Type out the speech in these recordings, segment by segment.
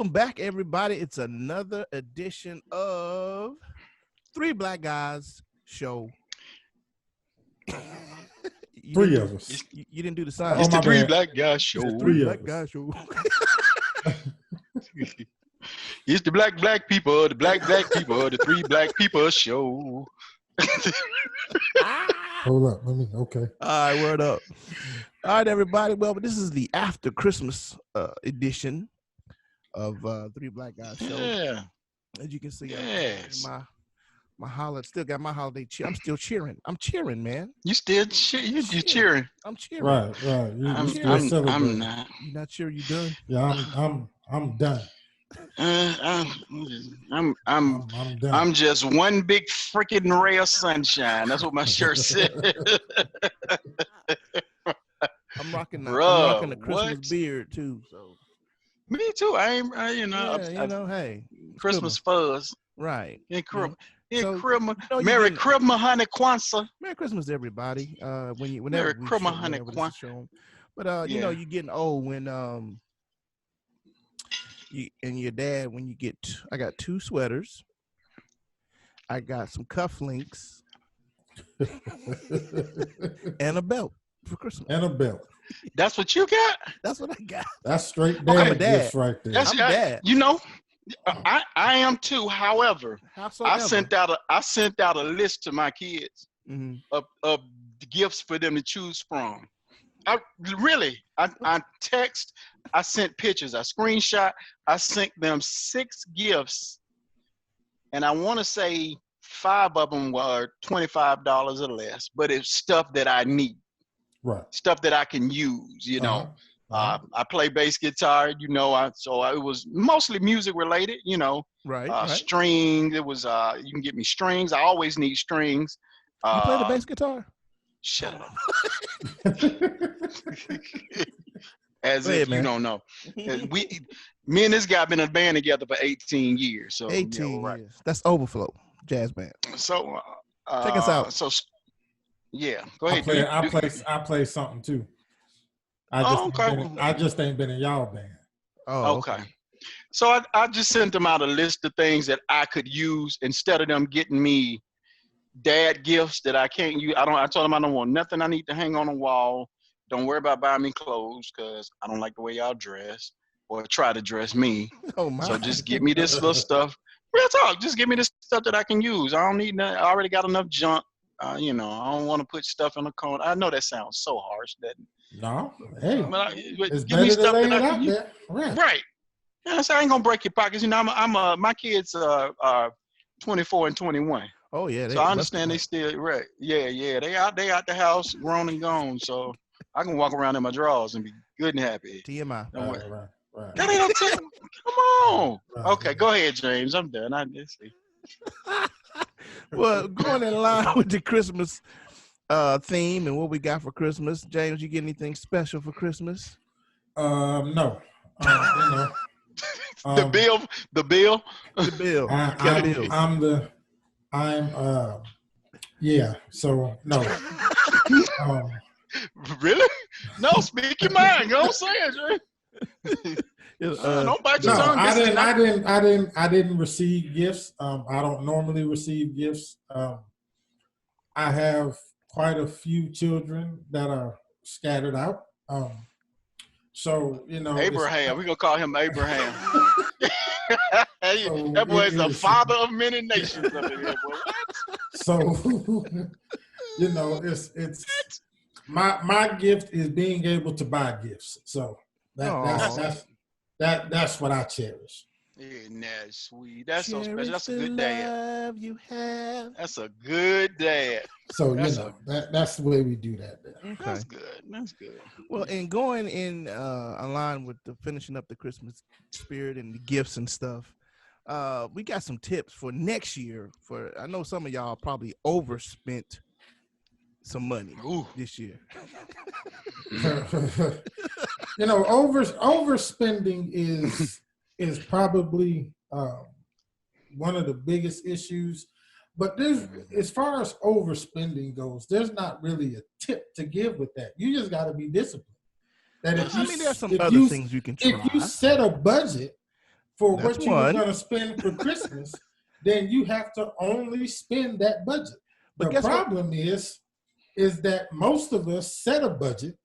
Welcome back, everybody. It's another edition of Three Black Guys Show. Three of us. You didn't do the sign. It's the Three bad. Black Guys Show. It's three Black of Guys us. Show. It's the black people, the black people, the Three Black People Show. Hold up. Okay. All right, word up. All right, everybody. Well, this is the after Christmas edition of Three Black Guys Show. Yeah. As you can see, Yes. my holiday still got my holiday cheer. I'm still cheering. I'm cheering, man. You still you cheering? I'm cheering. Right. I'm celebrating. not. You not sure you done? Yeah, I'm done. I'm done. I'm just one big freaking ray of sunshine. That's what my shirt said. I'm rocking the Christmas what? beard too. So Me too. Hey, Christmas fuzz. Right. Merry Merry Christmas, honey Kwanzaa. Merry Christmas to everybody. Whenever Merry we Christmas, show, honey whenever this is Kwanzaa. shown. But you know, you're getting old when your dad when you get. I got 2 sweaters. I got some cufflinks and a belt for Christmas. And a belt. That's what you got? That's what I got. That's straight I'm a dad dad. gifts right there. That's I'm dad. You know, I am too. However, Howsoever. I sent out a list to my kids of the gifts for them to choose from. I text, I sent pictures, I screenshot, I sent them 6 gifts, and I want to say 5 of them were $25 or less, but it's stuff that I need. Right. Stuff that I can use, you know. I play bass guitar, you know, so it was mostly music related, you know. Right. Strings, it was, you can get me strings. I always need strings. You play the bass guitar? Shut up. As if you don't know. Me and this guy been in a band together for 18 years. So 18 years. That's Overflow Jazz Band. So check us out. So yeah, go ahead. I play something too. I just ain't been in y'all band. Oh, okay. So I just sent them out a list of things that I could use instead of them getting me dad gifts that I can't use. I told them I don't want nothing I need to hang on the wall. Don't worry about buying me clothes because I don't like the way y'all dress or try to dress me. Oh my. So just give me this little stuff. Real talk. Just give me this stuff that I can use. I don't need nothing. I already got enough junk. You know, I don't want to put stuff in the corner. I know that sounds so harsh. No, hey, but it's give me stuff to lay that it I out can use. there. Right. Yeah, so I ain't gonna break your pockets. You know, my kids are 24 and 21. Oh yeah. So I understand they still right. Yeah. They out the house, grown and gone. So I can walk around in my drawers and be good and happy. TMI. Right. That ain't no tip. Come on. Right. Okay, go ahead, James. I'm done. I just see. Well, going in line with the Christmas theme and what we got for Christmas, James, you get anything special for Christmas? No. The bill. So no. Really? No, speak your mind. Go say it, Jay. Don't bite your tongue. I didn't receive gifts. I don't normally receive gifts. I have quite a few children that are scattered out. So, you know, Abraham. We're gonna call him Abraham. That boy is the father of many nations up in here, boy. So, you know, it's my gift is being able to buy gifts. So that's what I cherish. Isn't that sweet? That's Cherish so special. That's a good the dad. love you have. That's a good dad. So that's the way we do that. Okay. That's good. That's good. Well, and going in line with the finishing up the Christmas spirit and the gifts and stuff, we got some tips for next year. I know some of y'all probably overspent some money this year. You know, overspending is probably one of the biggest issues. But as far as overspending goes, there's not really a tip to give with that. You just got to be disciplined. That There's some other things you can try. If you set a budget for That's what you were one. going to spend for Christmas, then you have to only spend that budget. But The guess what? problem is that most of us set a budget,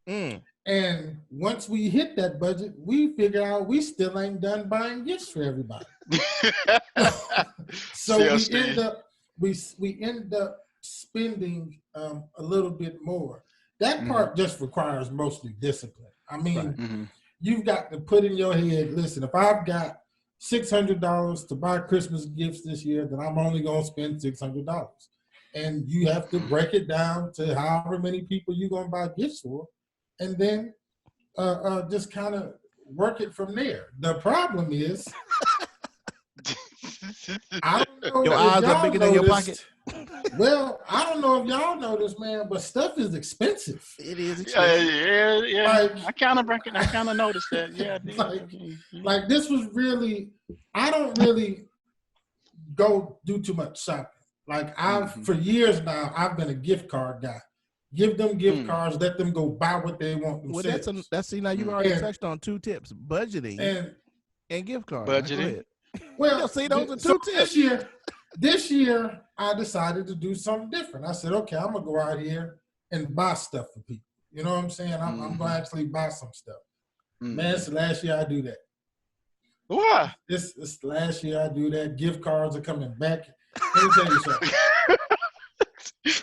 and once we hit that budget, we figure out we still ain't done buying gifts for everybody. So we end up spending a little bit more. That part just requires mostly discipline. I mean, you've got to put in your head, listen, if I've got $600 to buy Christmas gifts this year, then I'm only going to spend $600. And you have to break it down to however many people you're going to buy gifts for, and then just kind of work it from there. The problem is, I don't know Your if eyes y'all are bigger than your noticed. pocket. Well, I don't know if y'all know this, man, but stuff is expensive. It is expensive. Yeah. Like, I kind of noticed that. Yeah, I did. Like this was really, I don't really go do too much shopping. Like for years now, I've been a gift card guy. Give them gift cards, let them go buy what they want themselves. Well, that's see, now you've already touched on 2 tips: budgeting and gift cards. Budgeting. Well, see, those are 2 tips. This year, I decided to do something different. I said, okay, I'm gonna go out here and buy stuff for people. You know what I'm saying? I'm gonna actually buy some stuff. Man, it's the last year I do that. Why? This the last year I do that. Gift cards are coming back. Let me tell you something.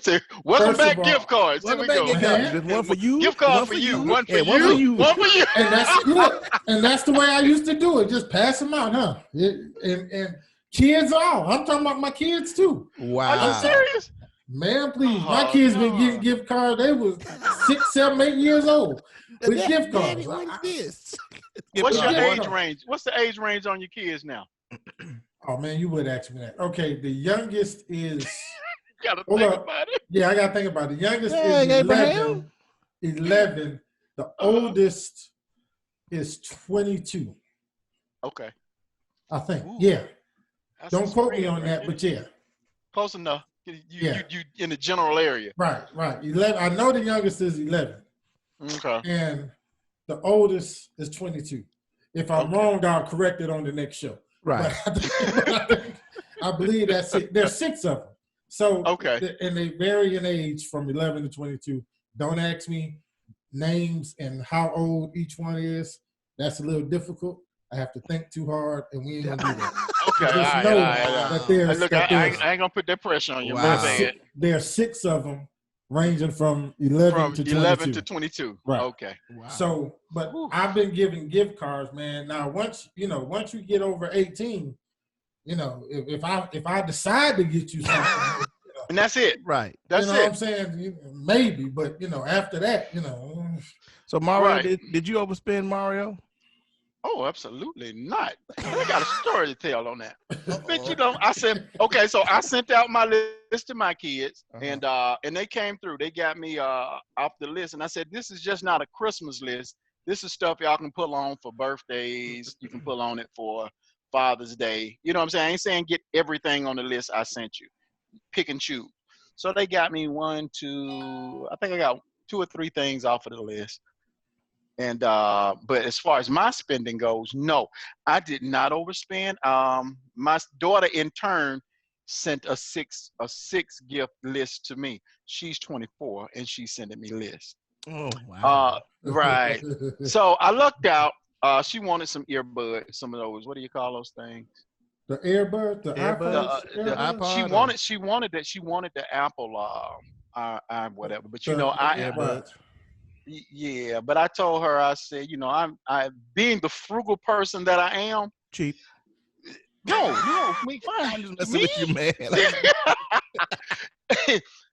So, welcome back, gift cards. Here we go. There's one for you. Gift card for you. One for you. One for you. And that's the way I used to do it. Just pass them out, huh? And kids all. I'm talking about my kids too. Wow. Are you serious? Man, please. My kids been getting gift cards. They was 6, 7, 8 years old with gift cards. What's this? What's your age range? What's the age range on your kids now? Oh man, you would ask me that. Okay, the youngest is. Gotta think about it. Yeah, I gotta think about it. The youngest is 11. 11. The oldest is 22. Okay. I think. Ooh. Yeah. That's Don't quote me on that, but yeah. Close enough. You in the general area. Right. 11. I know the youngest is 11. Okay. And the oldest is 22. If I'm wrong, I'll correct it on the next show. Right. I believe that's it. There's 6 of them. So, and they vary in age from 11 to 22. Don't ask me names and how old each one is. That's a little difficult. I have to think too hard, and we ain't gonna do that. Okay, Look, I ain't gonna put that pressure on you. Wow. There's 6 of them, ranging from 11 to 22. 11 to 22. Right. Okay. Wow. So, but I've been giving gift cards, man. Now, once you get over 18. If I decide to get you something, and that's it, right? That's it. What I'm saying, maybe, but after that, So Mario, did you overspend, Mario? Oh, absolutely not. I got a story to tell on that. But I said, okay, so I sent out my list to my kids, and they came through. They got me off the list, and I said, this is just not a Christmas list. This is stuff y'all can pull on for birthdays. You can pull on it for Father's Day. You know what I'm saying? I ain't saying get everything on the list I sent you. Pick and choose. So they got me I think I got 2 or 3 things off of the list. And but as far as my spending goes, no, I did not overspend. My daughter in turn sent a six gift list to me. She's 24 and she's sending me lists. Oh wow. Right. So I lucked out. She wanted some earbuds, some of those. What do you call those things? The earbuds, the iPods. The iPod. She wanted the Apple whatever. But earbuds. Yeah, but I told her, I said, I being the frugal person that I am. Cheap. No, we fine. I'm just messing with you, man.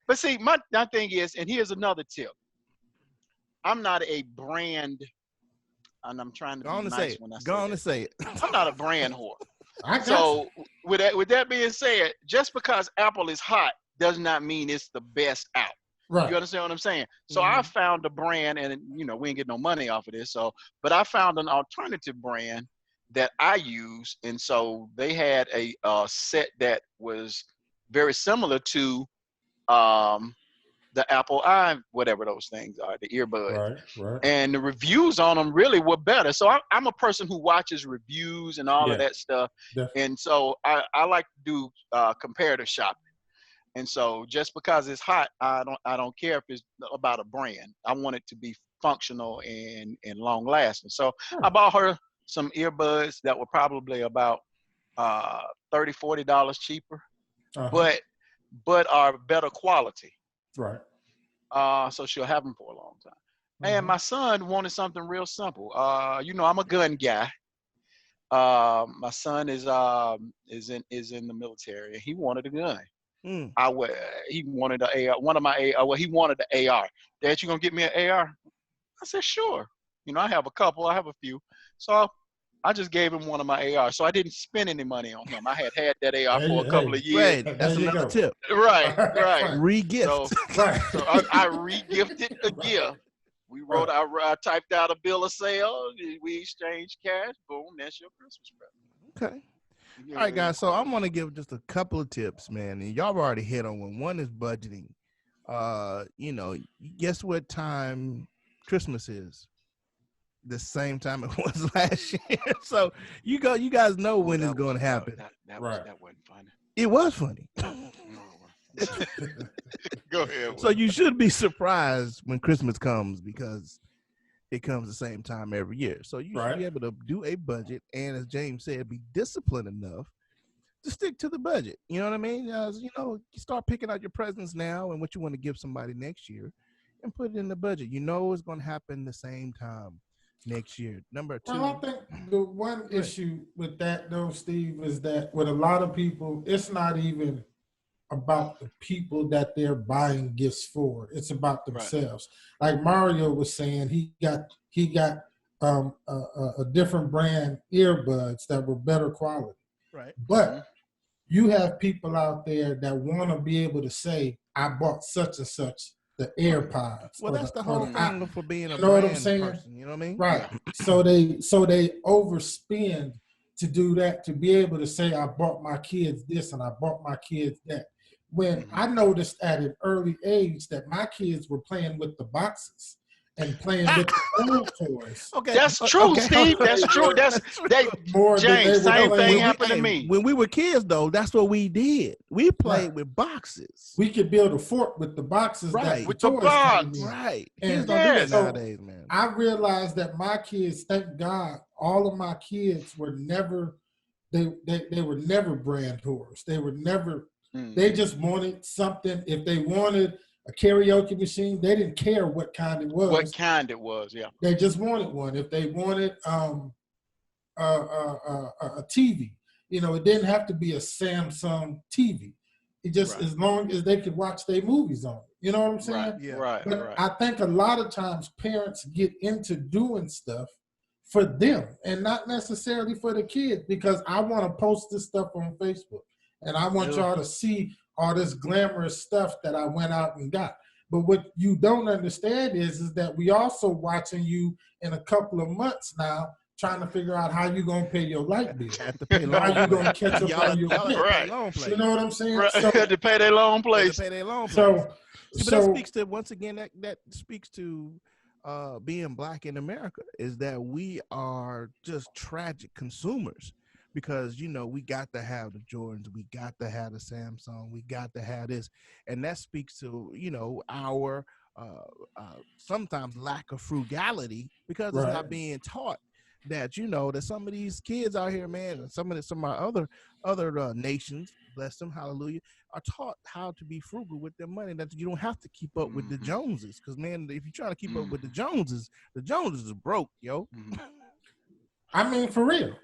But see, my thing is, and here's another tip. I'm not a brand. And I'm trying to be nice when I say Go on and say it. I'm not a brand whore. So with that being said, just because Apple is hot does not mean it's the best out. Right. You understand what I'm saying? So I found a brand, and we ain't get no money off of this. But I found an alternative brand that I use, and so they had a set that was very similar to the Apple I, whatever those things are, the earbuds. Right. And the reviews on them really were better. So I'm a person who watches reviews and all of that stuff. Definitely. And so I like to do comparative shopping. And so just because it's hot, I don't care if it's about a brand. I want it to be functional and long lasting. So I bought her some earbuds that were probably about $30-$40 cheaper, but are better quality. Right. So she'll have them for a long time. And my son wanted something real simple. I'm a gun guy. My son is in the military. He wanted a gun. He wanted an AR. One of my AR. Well, he wanted the AR. Dad, you gonna get me an AR? I said, sure. I have a couple. I have a few. So I just gave him one of my AR. So I didn't spend any money on him. I had that AR for a couple of years. Right. That's another tip. Right. Re-gift. So I re-gifted a gift. We wrote. I typed out a bill of sale. We exchanged cash. Boom. That's your Christmas present. Okay. All right, guys. So I'm gonna give just a couple of tips, man. And y'all have already hit on one. One is budgeting. Guess what time Christmas is? The same time it was last year. So you guys know when it's going to happen. That wasn't funny. It was funny. Go ahead. So you should be surprised when Christmas comes because it comes the same time every year. So you should be able to do a budget and, as James said, be disciplined enough to stick to the budget. You know what I mean? You start picking out your presents now and what you want to give somebody next year and put it in the budget. You know it's going to happen the same time next year. Number two. Well, I think the one issue with that, though, Steve, is that with a lot of people, it's not even about the people that they're buying gifts for. It's about themselves. Like Mario was saying, he got a different brand earbuds that were better quality. Right. But you have people out there that want to be able to say, I bought such and such, the AirPods. Well, that's the whole thing for being a brand what I'm saying? Person. You know what I mean? Right. So they overspend to do that, to be able to say, I bought my kids this and I bought my kids that. When I noticed at an early age that my kids were playing with the boxes and playing with the old toys. Okay, that's true, Steve. That's true. James, same thing happened to me. When we were kids, though, that's what we did. We played with boxes. We could build a fort with the boxes. With the box. Right. And kids don't do that nowadays, man. I realized that my kids, thank God, all of my kids were never, they were never brand whores. They were never, they just wanted something. If they wanted a karaoke machine, they didn't care what kind it was. What kind it was, yeah. They just wanted one. If they wanted a TV, it didn't have to be a Samsung TV. It just as long as they could watch their movies on it. You know what I'm saying? Right. Yeah. Right. But I think a lot of times parents get into doing stuff for them and not necessarily for the kids, because I want to post this stuff on Facebook and I want y'all to see all this glamorous stuff that I went out and got. But what you don't understand is that we also watching you in a couple of months now, trying to figure out how you gonna pay your light bill. Have to pay how you gonna catch up on your loan place. You know what I'm saying? Right. So, had to pay their loan place. But that speaks to, once again, that speaks to being Black in America, is that we are just tragic consumers. Because, we got to have the Jordans, we got to have the Samsung, we got to have this. And that speaks to, our sometimes lack of frugality, because it's not being taught that, that some of these kids out here, man, and some of our other nations, bless them, hallelujah, are taught how to be frugal with their money, that you don't have to keep up with the Joneses. Because, man, if you're trying to keep up with the Joneses are broke, yo. I mean, for real.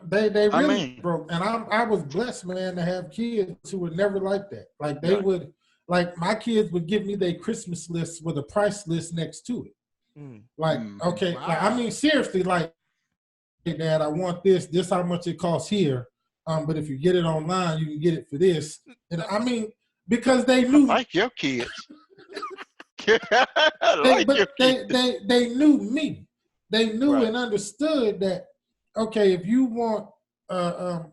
They really broke. And I was blessed, man, to have kids who were never like that. Like they would, like my kids would give me their Christmas list with a price list next to it. Like, okay, wow. Like, I mean, seriously, like, hey, Dad, I want this how much it costs here. But if you get it online, you can get it for this. And I mean, because they knew. I like your kids. They knew me. They knew and understood that, okay, if you want a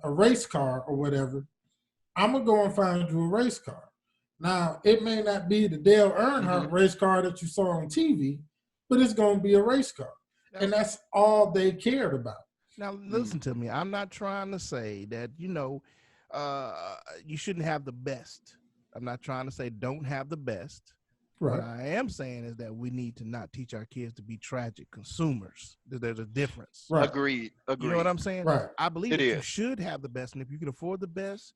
race car or whatever, I'm going to go and find you a race car. Now, it may not be the Dale Earnhardt race car that you saw on TV, but it's going to be a race car. And that's all they cared about. Now, listen to me. I'm not trying to say that, you shouldn't have the best. I'm not trying to say don't have the best. Right. What I am saying is that we need to not teach our kids to be tragic consumers. There's a difference. Right. Agreed. You know what I'm saying? Right. I believe that you should have the best, and if you can afford the best,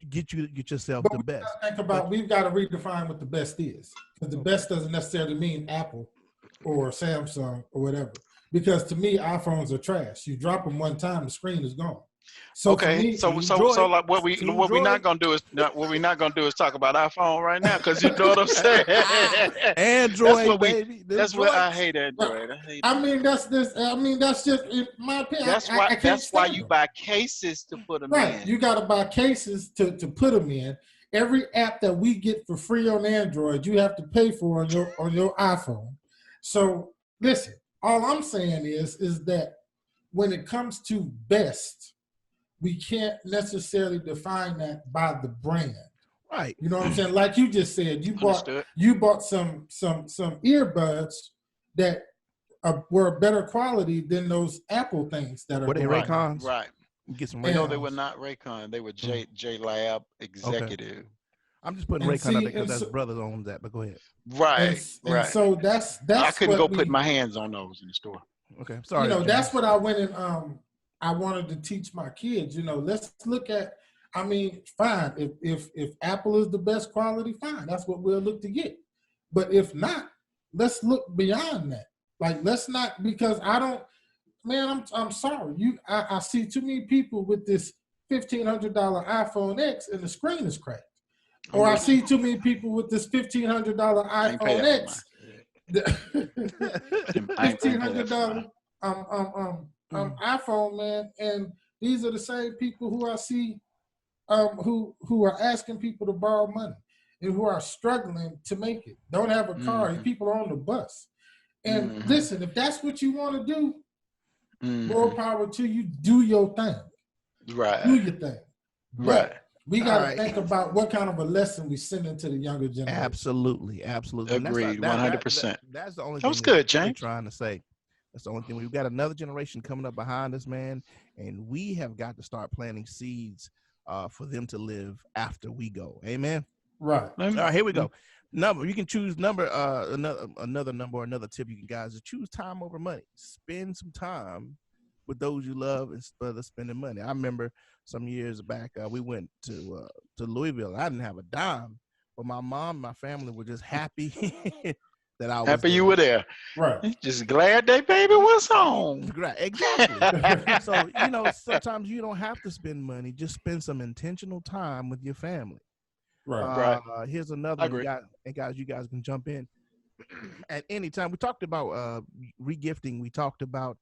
get yourself the best. Think about we've got to redefine what the best is, because the best doesn't necessarily mean Apple or Samsung or whatever. Because to me, iPhones are trash. You drop them one time, the screen is gone. So okay, so like what we're not gonna do is talk about iPhone right now, because you know what I'm saying. Android, baby. That's what I hate Android. That's just in my opinion. That's why you buy cases to put them in. You got to buy cases to put them in. Every app that we get for free on Android, you have to pay for on your iPhone. So listen, all I'm saying is that when it comes to best, we can't necessarily define that by the brand. Right. You know what I'm saying? Like you just said, you bought some earbuds that were better quality than those Apple things that are. Were they Raycons? Right. Get some Raycons. No, they were not Raycon. They were J Lab Executive. Okay. I'm just putting Raycon out there because that's brothers own that, but go ahead. Right. And so that's I couldn't go put my hands on those in the store. Okay. Sorry. That's what I went and I wanted to teach my kids. Let's look at. Fine. If Apple is the best quality, fine. That's what we'll look to get. But if not, let's look beyond that. Like, let's not, because I don't. Man, I'm sorry. I see too many people with this $1,500 iPhone X and the screen is cracked. Or I see too many people with this $1,500 iPhone X. $1,500 iPhone, man, and these are the same people who I see who are asking people to borrow money and who are struggling to make it. Don't have a car. People are on the bus. And listen, if that's what you want to do, more power to you. Do your thing. Right. Do your thing. Right. But we got to think about what kind of a lesson we send into the younger generation. Absolutely. Agreed. 100%. That's the only thing that was good, James. We're trying to say. That's the only thing. We've got another generation coming up behind us, man, and we have got to start planting seeds for them to live after we go. Amen. Right. All right, here we go. Number. You can choose number. Another number or another tip you can guys is choose time over money. Spend some time with those you love instead of spending money. I remember some years back we went to Louisville. I didn't have a dime, but my mom and my family were just happy that I was happy you were there. Right. Just glad they baby was home. Right. Exactly. So, sometimes you don't have to spend money. Just spend some intentional time with your family. Right. Here's another one. Guys, you guys can jump in at any time. We talked about regifting. We talked about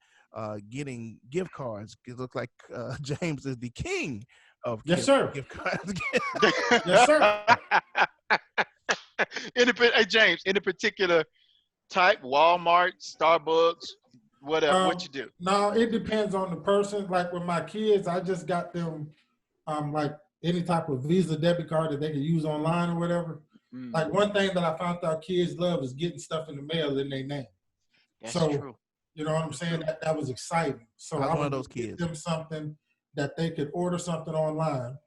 getting gift cards. It looks like James is the king of gift cards. Yes, sir. Hey, James, any particular type, Walmart, Starbucks, whatever, what you do? No, it depends on the person. Like with my kids, I just got them like any type of Visa debit card that they can use online or whatever. Like one thing that I found out kids love is getting stuff in the mail in their name. That's true. You know what I'm saying? That was exciting. So I one of those kids. Give them something that they could order something online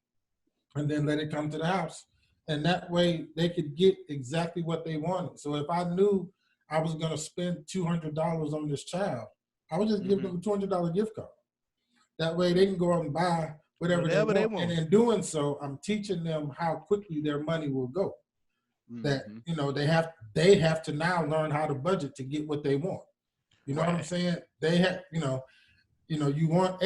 and then let it come to the house. And that way they could get exactly what they wanted. So if I knew I was going to spend $200 on this child, I would just give them a $200 gift card. That way they can go out and buy whatever they want. And in doing so, I'm teaching them how quickly their money will go. That, they have to now learn how to budget to get what they want. You know what I'm saying? They have, you want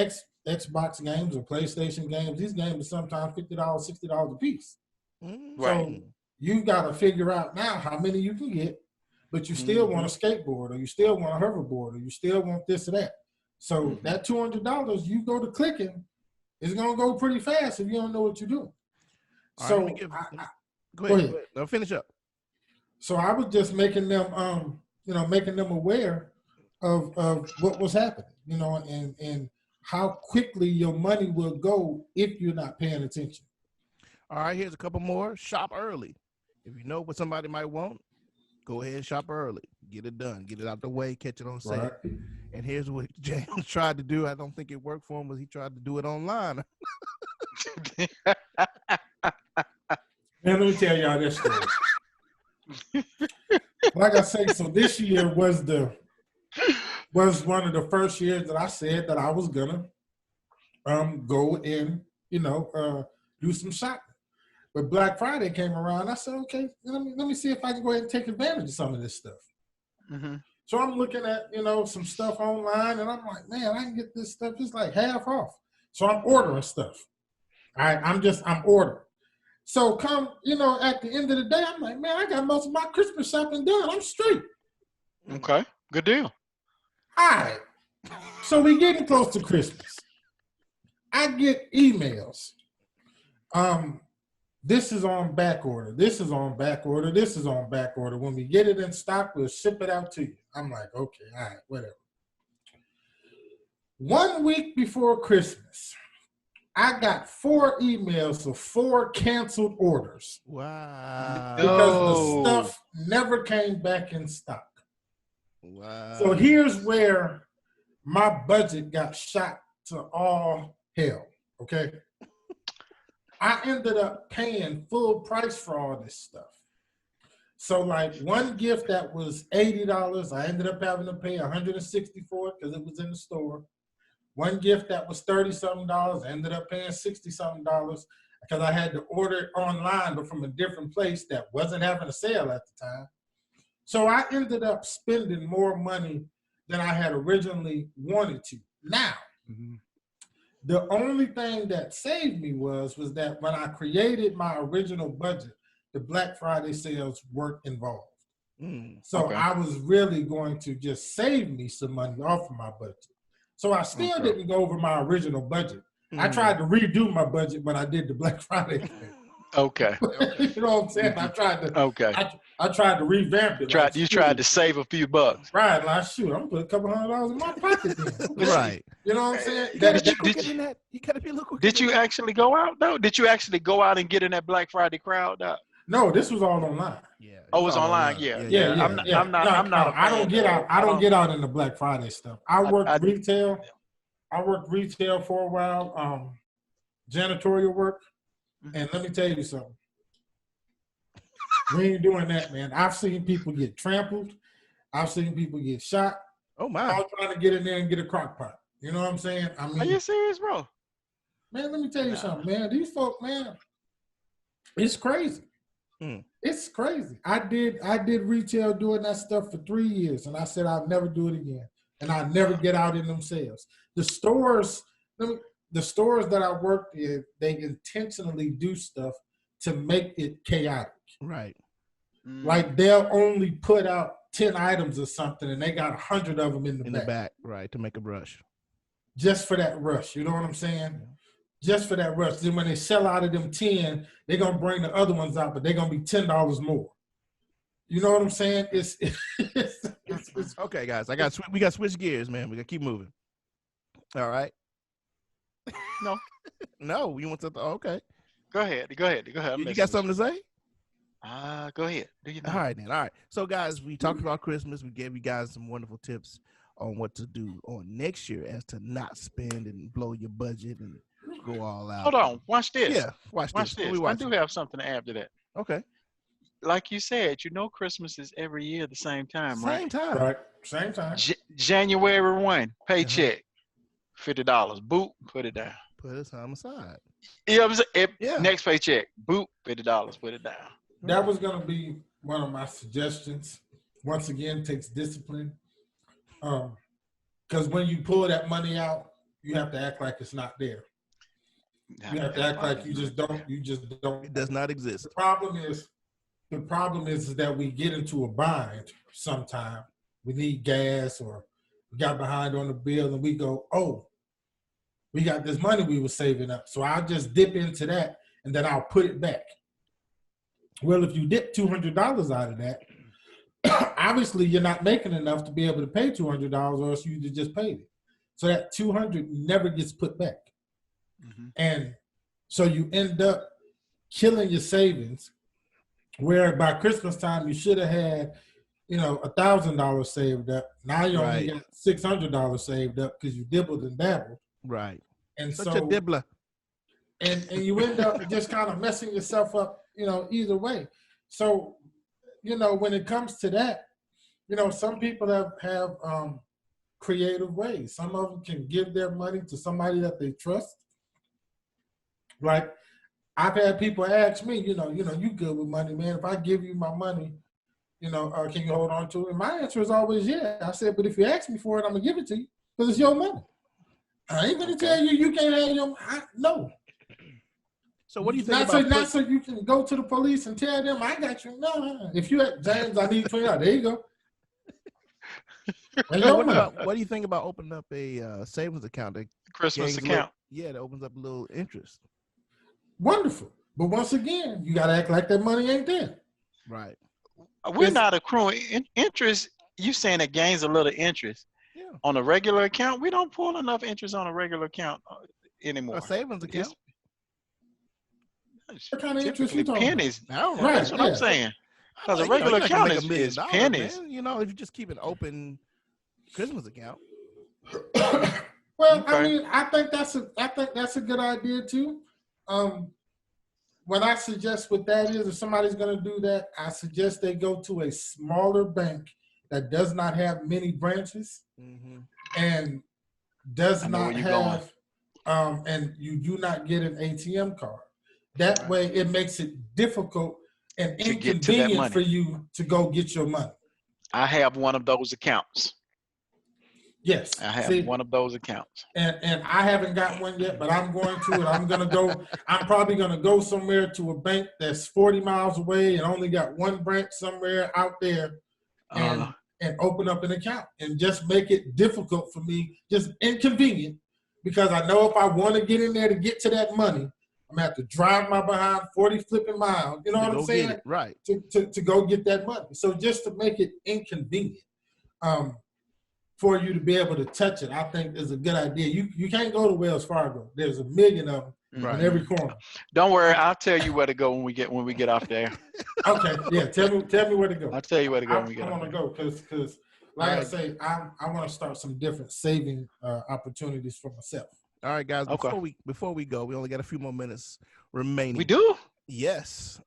Xbox games or PlayStation games. These games are sometimes $50, $60 a piece. So you got to figure out now how many you can get, but you still want a skateboard, or you still want a hoverboard, or you still want this or that. So that $200, you go to clicking, it's going to go pretty fast if you don't know what you're doing. So go ahead. No, finish up. So I was just making them, making them aware of what was happening, and how quickly your money will go if you're not paying attention. All right, here's a couple more. Shop early. If you know what somebody might want, go ahead and shop early. Get it done. Get it out the way. Catch it on sale. Right. And here's what James tried to do. I don't think it worked for him, but he tried to do it online. Now, let me tell y'all this story. Like I say, so this year was one of the first years that I said that I was gonna go and do some shopping. But Black Friday came around. I said, okay, let me see if I can go ahead and take advantage of some of this stuff. Mm-hmm. So I'm looking at some stuff online, and I'm like, man, I can get this stuff just like half off. So I'm ordering stuff. I'm ordering. So come, at the end of the day, I'm like, man, I got most of my Christmas shopping done. I'm straight. Okay, good deal. All right. So we getting close to Christmas. I get emails. This is on back order. This is on back order. This is on back order. When we get it in stock, we'll ship it out to you. I'm like, okay, all right, whatever. 1 week before Christmas, I got 4 emails of 4 canceled orders. Wow. Because the stuff never came back in stock. Wow. So here's where my budget got shot to all hell, okay? I ended up paying full price for all this stuff. So like one gift that was $80, I ended up having to pay $160 for it because it was in the store. One gift that was $30-something, I ended up paying $60-something because I had to order it online, but from a different place that wasn't having a sale at the time. So I ended up spending more money than I had originally wanted to. Now, the only thing that saved me was that when I created my original budget, the Black Friday sales weren't involved. So okay. I was really going to just save me some money off of my budget. So I still didn't go over my original budget. I tried to redo my budget when I did the Black Friday thing. Okay. You know what I'm saying? I tried to. Okay. I tried to revamp it. You tried to save a few bucks. Right, like shoot, I'm gonna put a couple $100 in my pocket then. Right. You know what I'm saying? You gotta be quicker than that. You gotta be a little quicker. Did you actually go out though? Did you actually go out and get in that Black Friday crowd? No, this was all online. Yeah. Oh, it's online. Yeah. I'm not. I don't get out. I don't get out in the Black Friday stuff. I worked retail. I worked retail for a while, janitorial work, and let me tell you something. We ain't doing that, man. I've seen people get trampled. I've seen people get shot. Oh my! All trying to get in there and get a crock pot. You know what I'm saying? I mean, are you serious, bro? Man, let me tell you something, man. These folk, man, it's crazy. It's crazy. I did retail doing that stuff for 3 years, and I said I'll never do it again, and I'll never get out in them sales. The stores that I worked in, they intentionally do stuff to make it chaotic. Right. Like they'll only put out 10 items or something, and they got 100 of them in the back. Right, to make a rush. Just for that rush, you know what I'm saying? Yeah. Just for that rush. Then when they sell out of them 10, they're gonna bring the other ones out, but they're gonna be $10 more. You know what I'm saying? It's okay, guys. We got to switch gears, man. We got to keep moving. All right. No, you want to? Okay. Go ahead. You got something to say? Go ahead. Do you know? All right, then. All right. So, guys, we talked about Christmas. We gave you guys some wonderful tips on what to do on next year as to not spend and blow your budget and go all out. Hold on. Watch this. Yeah, watch this. I do have something to add to that. Okay. Like you said, Christmas is every year at the same time, right? Same time. January 1, paycheck, $50. Boop, put it down. Put it on the side. You know what I'm saying? Next paycheck, boop, $50, put it down. That was going to be one of my suggestions. Once again, takes discipline. Because when you pull that money out, you have to act like it's not there. You have to act like you just don't. It does not exist. The problem is that we get into a bind sometime. We need gas or we got behind on the bill and we go, oh, we got this money we were saving up. So I'll just dip into that and then I'll put it back. Well, if you dip $200 out of that, obviously you're not making enough to be able to pay $200 or else you just paid it. So that $200 never gets put back. And so you end up killing your savings, where by Christmas time you should have had, $1,000 saved up. Now you only got $600 saved up because you dibbled and dabbled. Right. And Such a dibbler. And you end up just kind of messing yourself up, either way. So, when it comes to that, some people have creative ways. Some of them can give their money to somebody that they trust. Like, I've had people ask me, you good with money, man. If I give you my money, can you hold on to it? And my answer is always, yeah. I said, but if you ask me for it, I'm going to give it to you because it's your money. I ain't going to tell you can't have your money. No. So what do you think about not so you can go to the police and tell them, I got you. No. If you at James, I need $20. There you go. What do you think about opening up a savings account? Christmas account. That opens up a little interest. Wonderful. But once again, you got to act like that money ain't there. Right. We're not accruing interest. You saying it gains a little interest on a regular account? We don't pull enough interest on a regular account anymore. A savings account. What kind of interest you talking pennies. About? That's what I'm saying. Because a regular account is pennies. Man. If you just keep an open Christmas account. Well, okay. I mean, I think that's a good idea too. What I suggest with that is, if somebody's going to do that, I suggest they go to a smaller bank that does not have many branches and does not have, and you do not get an ATM card. That way, it makes it difficult and inconvenient for you to go get your money. I have one of those accounts. Yes. I have one of those accounts. And I haven't got one yet, but I'm going to, and I'm probably going to go somewhere to a bank that's 40 miles away and only got one branch somewhere out there and open up an account and just make it difficult for me, just inconvenient, because I know if I want to get in there to get to that money, I'm going to have to drive my behind 40 flipping miles, you know what I'm saying? Right. To go get that money. So just to make it inconvenient for you to be able to touch it, I think is a good idea. You can't go to Wells Fargo. There's a million of them in every corner. Don't worry, I'll tell you where to go when we get off there. Okay, yeah, tell me where to go. I'll tell you where to go when we get off. I want to go because like I say, I want to start some different saving opportunities for myself. All right, guys. Before we go, we only got a few more minutes remaining. We do? Yes.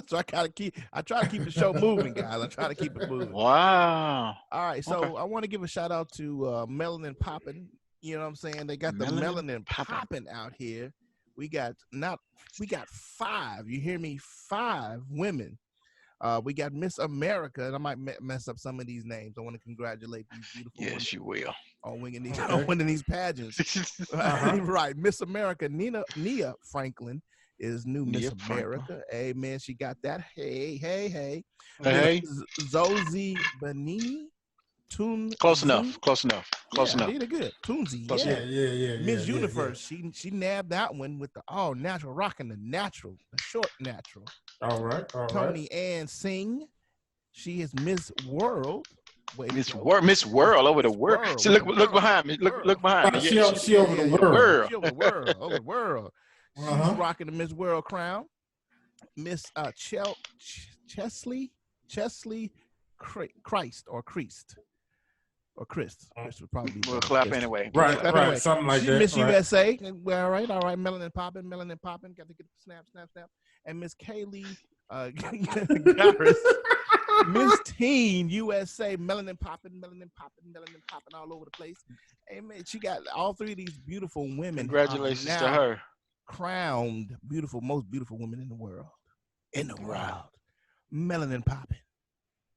So I try to keep the show moving, guys. I try to keep it moving. Wow. All right. So I want to give a shout out to Melanin Poppin'. You know what I'm saying? They got the Melanin Poppin' out here. We got 5. You hear me? 5 women. We got Miss America, and I might mess up some of these names. I want to congratulate these beautiful women. Yes, you will. On winning these pageants. Right. Miss America, Nia Franklin is new Miss America. Hey, man, she got that. Hey. Hey. Zozie Benini. Close enough. Did good. Toonsy. Yeah. Miss Universe. She nabbed that one with the all natural, rocking the short natural. All right. Tony Ann Singh. She is Miss World. Miss World over the world. See, look behind me. Look behind me. She over the world. She over the world. She's rocking the Miss World crown. Miss Chesley Christ or Christ. Or Chris. Chris would probably be. We'll clap anyway. Right. Something like that. Miss USA. Well, all right. Melanin popping. Got to get the snap. And Miss Kaylee Garris. Miss Teen USA. Melanin popping all over the place. Hey, man, she got all 3 of these beautiful women. Congratulations to her. Crowned most beautiful women in the world. Melanin popping.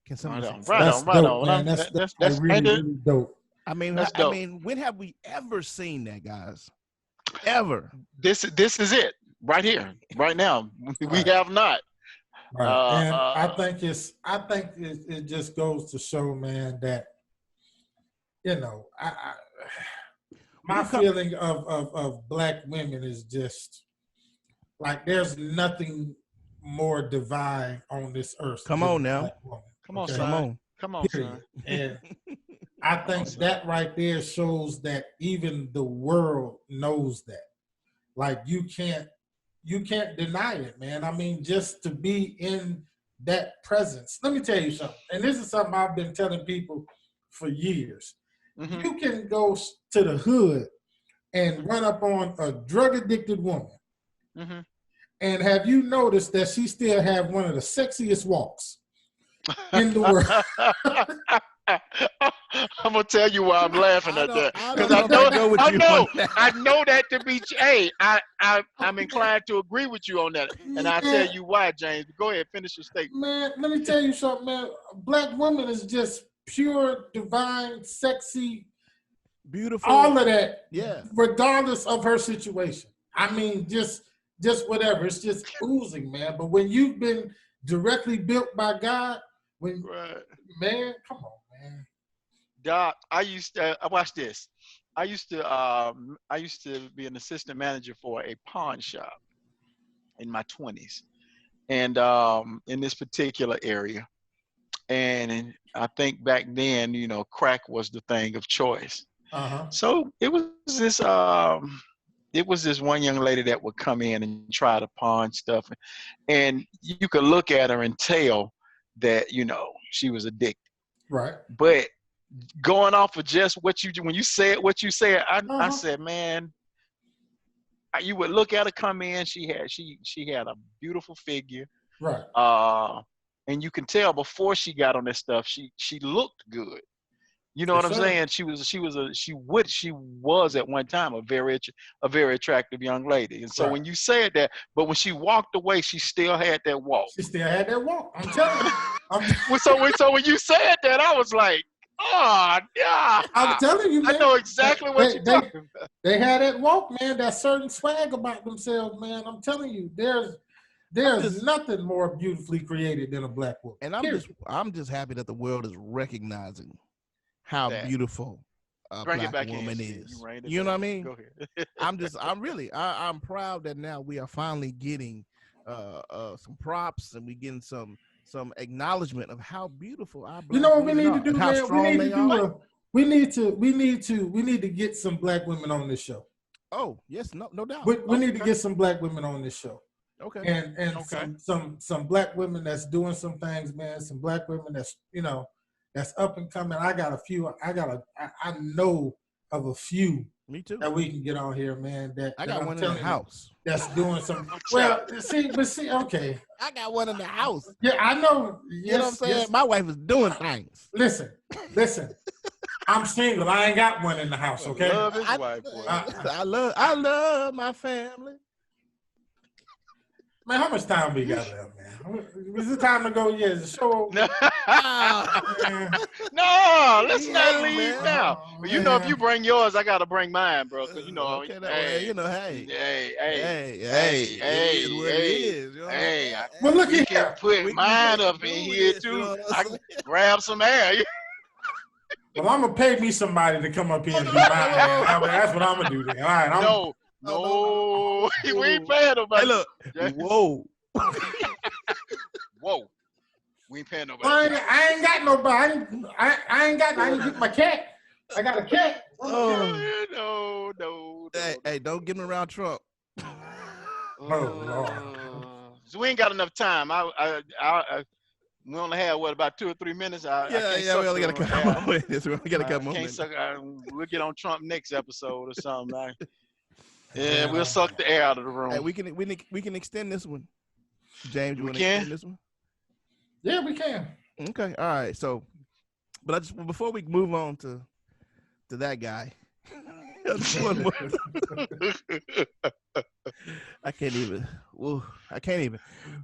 Can somebody right on. That's really dope. I mean, when have we ever seen that, guys? Ever? This is it right here, right now. We have not. Right. And I think it just goes to show, man, that my feeling of Black women is just like there's nothing more divine on this earth. Come on now. Come on, son. And I think that right there shows that even the world knows that. Like you can't you can't deny it, man. I mean, just to be in that presence. Let me tell you something, and this is something I've been telling people for years. Mm-hmm. You can go to the hood and run up on a drug addicted woman. Mm-hmm. And have you noticed that she still have one of the sexiest walks in the world? I'm gonna tell you why I'm laughing at that, because I know that to be. Hey, I'm inclined to agree with you on that, and I'll tell you why, James. Go ahead, finish your statement. Man, let me tell you something, man. A black woman is just pure, divine, sexy, beautiful, all of that. Yeah, regardless of her situation. I mean, just whatever. It's just oozing, man. But when you've been directly built by God, man, come on, man. Doc, I watch this. I used to be an assistant manager for a pawn shop in my 20s, and in this particular area. And I think back then, crack was the thing of choice. So it was this one young lady that would come in and try to pawn stuff, and you could look at her and tell that she was addicted. Right. But going off of just when you said what you said, I said, man, you would look at her come in. She had a beautiful figure. Right. And you can tell before she got on this stuff, she looked good. You know what I'm saying? She was at one time a very attractive young lady. And so when you said that, but when she walked away, she still had that walk. She still had that walk. I'm telling you. So when you said that, I was like, oh yeah. I'm telling you, man. I know exactly what you're talking about. They had that walk, man. That certain swag about themselves, man. I'm telling you, there's nothing more beautifully created than a black woman. And I'm just happy that the world is recognizing how beautiful a black woman is. You know what I mean? Go ahead. I'm proud that now we are finally getting some props, and we getting some acknowledgement of how beautiful our black what we need are, to do, man? We need to get some black women on this show. Oh, yes, no doubt. We need to get some black women on this show. Okay. And some black women that's doing some things, man. Some black women that's up and coming. I know of a few. Me too. That we can get on here, man. I got one in the house. That's doing some. Well, see, okay. I got one in the house. Yeah, I know. Yes, you know what I'm saying? Yes. My wife is doing things. Listen. I'm single. I ain't got one in the house. Okay. Love his wife. I love my family. Man, how much time we got left, man? Is it time to go? Yeah, is the show over? No, let's not leave now. But if you bring yours, I gotta bring mine, bro. Cause hey, Well, look you at can put mine up in here too. I can grab some air. Well, I'm gonna pay me somebody to come up here and do mine. That's what I'm gonna do then. All right. No, we ain't paying nobody. Hey, look. Whoa. Whoa. We ain't paying nobody. I ain't got nobody. I ain't get my cat. I got a cat. No. Hey, don't get me around Trump. Lord. So we ain't got enough time. We only have about 2 or 3 minutes. We only got a couple more minutes. We'll get on Trump next episode or something. Yeah, we'll suck the air out of the room. Hey, we can extend this one. James, you want to extend this one? Yeah, we can. Okay, all right. So, but before we move on to that guy, one more. I can't even.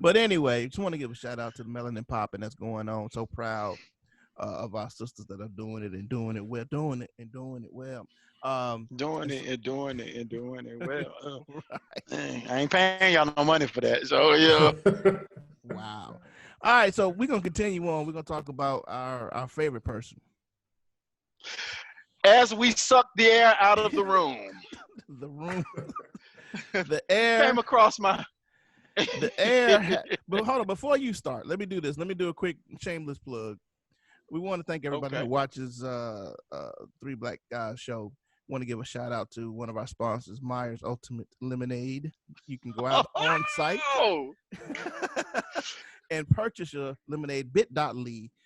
But anyway, just want to give a shout out to the Melanin Popping that's going on. So proud of our sisters that are doing it well. Doing it well. Right. I ain't paying y'all no money for that. So yeah. Wow. All right, so we're gonna continue on. We're gonna talk about our favorite person. As we suck the air out of the room. The air came across my the air. But hold on, before you start, let me do this. Let me do a quick shameless plug. We want to thank everybody who watches 3 Black Guys show. want to give a shout out to one of our sponsors, Myers Ultimate Lemonade. You can go out on site and purchase your lemonade bit.ly /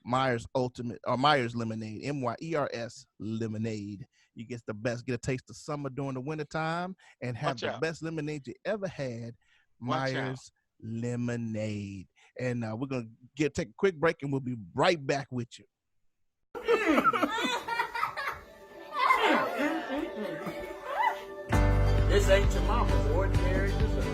Myers Ultimate or Myers Lemonade, MYERS Lemonade. You get the best, get a taste of summer during the wintertime and have the best lemonade you ever had. Myers Lemonade. And we're going to take a quick break and we'll be right back with you. This ain't your mama's ordinary dessert.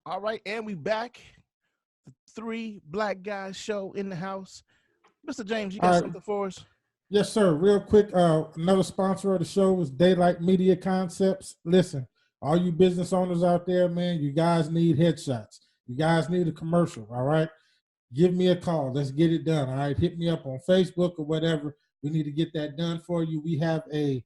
All right, and we back. The Three Black Guys show in the house. Mr. James, you got something for us? Yes, sir. Real quick, another sponsor of the show is Daylight Media Concepts. Listen, all you business owners out there, man, you guys need headshots. You guys need a commercial, all right? Give me a call. Let's get it done, all right? Hit me up on Facebook or whatever. We need to get that done for you. We have a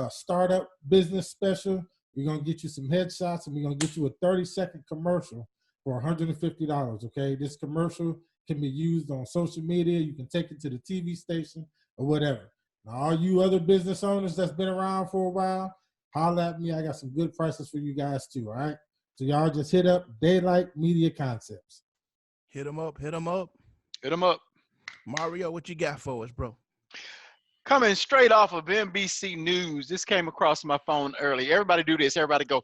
startup business special. We're going to get you some headshots, and we're going to get you a 30-second commercial for $150, okay? This commercial can be used on social media. You can take it to the TV station or whatever. Now, all you other business owners that's been around for a while, holla at me. I got some good prices for you guys too, all right? So y'all just hit up Daylight Media Concepts. Hit them up, hit them up. Hit them up. Mario, what you got for us, bro? Coming straight off of NBC News. This came across my phone early. Everybody do this. Everybody go.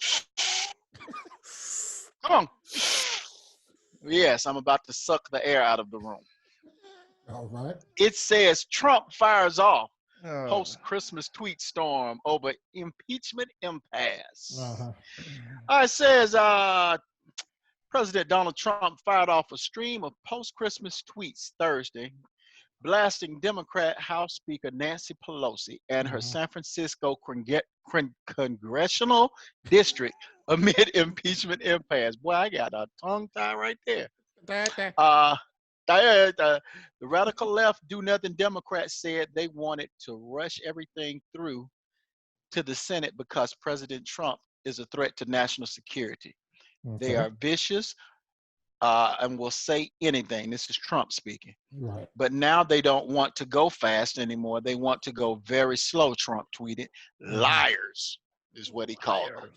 Come on. Yes, I'm about to suck the air out of the room. All right. It says Trump fires off post-Christmas tweet storm over impeachment impasse. It says President Donald Trump fired off a stream of post-Christmas tweets Thursday, blasting Democrat House Speaker Nancy Pelosi and her San Francisco congressional district amid impeachment impasse. Boy, I got a tongue tie right there. The radical left do-nothing Democrats said they wanted to rush everything through to the Senate because President Trump is a threat to national security. Okay. They are vicious and will say anything. This is Trump speaking. Right. But now they don't want to go fast anymore. They want to go very slow, Trump tweeted. Liars is what he called them.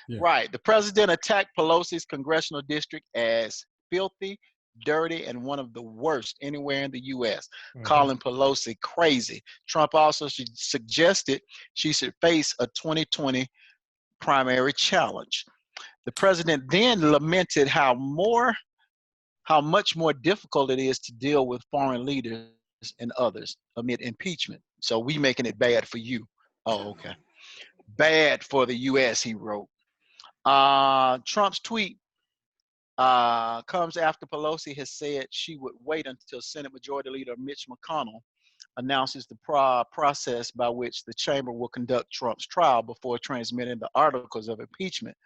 Yeah. Right. The president attacked Pelosi's congressional district as filthy, dirty, and one of the worst anywhere in the U.S., calling Pelosi crazy. Trump also suggested she should face a 2020 primary challenge. The president then lamented how how much more difficult it is to deal with foreign leaders and others amid impeachment. So we making it bad for you. Oh, okay. Bad for the U.S., he wrote. Trump's tweet comes after Pelosi has said she would wait until Senate Majority Leader Mitch McConnell announces the process by which the chamber will conduct Trump's trial before transmitting the articles of impeachment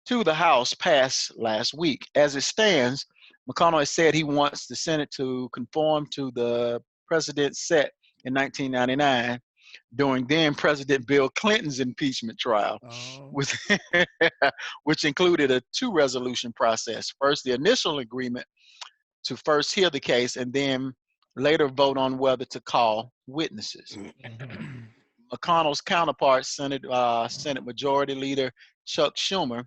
to the House passed last week. As it stands, McConnell has said he wants the Senate to conform to the precedent set in 1999 during then President Bill Clinton's impeachment trial, Oh. which, which included a two-resolution process. First, the initial agreement to first hear the case and then later vote on whether to call witnesses. McConnell's counterpart, Senate Majority Leader Chuck Schumer,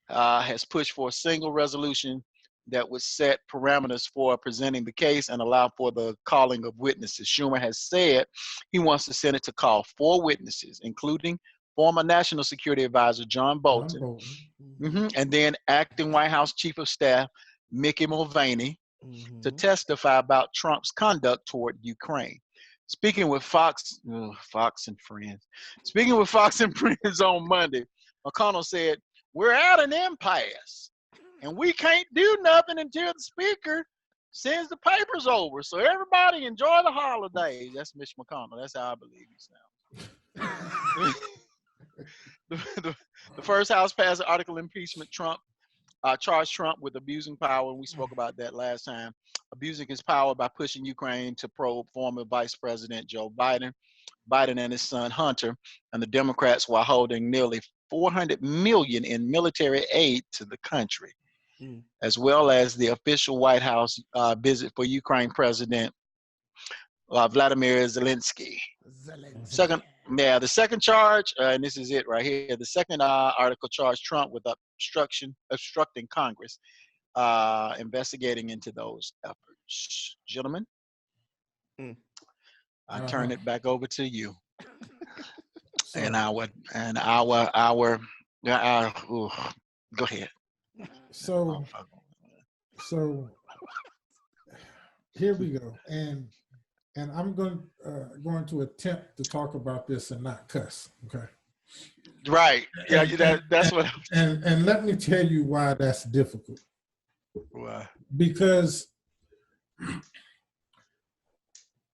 has pushed for a single resolution that would set parameters for presenting the case and allow for the calling of witnesses. Schumer has said he wants the Senate to call 4 witnesses, including former National Security Advisor John Bolton, and then acting White House Chief of Staff Mickey Mulvaney, to testify about Trump's conduct toward Ukraine. Speaking with Fox and Friends on Monday, McConnell said, "We're at an impasse, and we can't do nothing until the speaker sends the papers over. So everybody enjoy the holidays." That's Mitch McConnell. That's how I believe he sounds. The first House passed an article impeachment Trump, charged Trump with abusing power, and we spoke about that last time. Abusing his power by pushing Ukraine to probe former Vice President Joe Biden and his son Hunter, and the Democrats, while holding nearly $400 million in military aid to the country, as well as the official White House visit for Ukraine President Vladimir Zelensky. The second charge, and this is it right here. The second article charged Trump with obstructing Congress, investigating into those efforts. Gentlemen, I turn it back over to you. Go ahead. So here we go, and I'm going to attempt to talk about this and not cuss. Okay. Right. Yeah. That's what. And let me tell you why that's difficult. Why? Because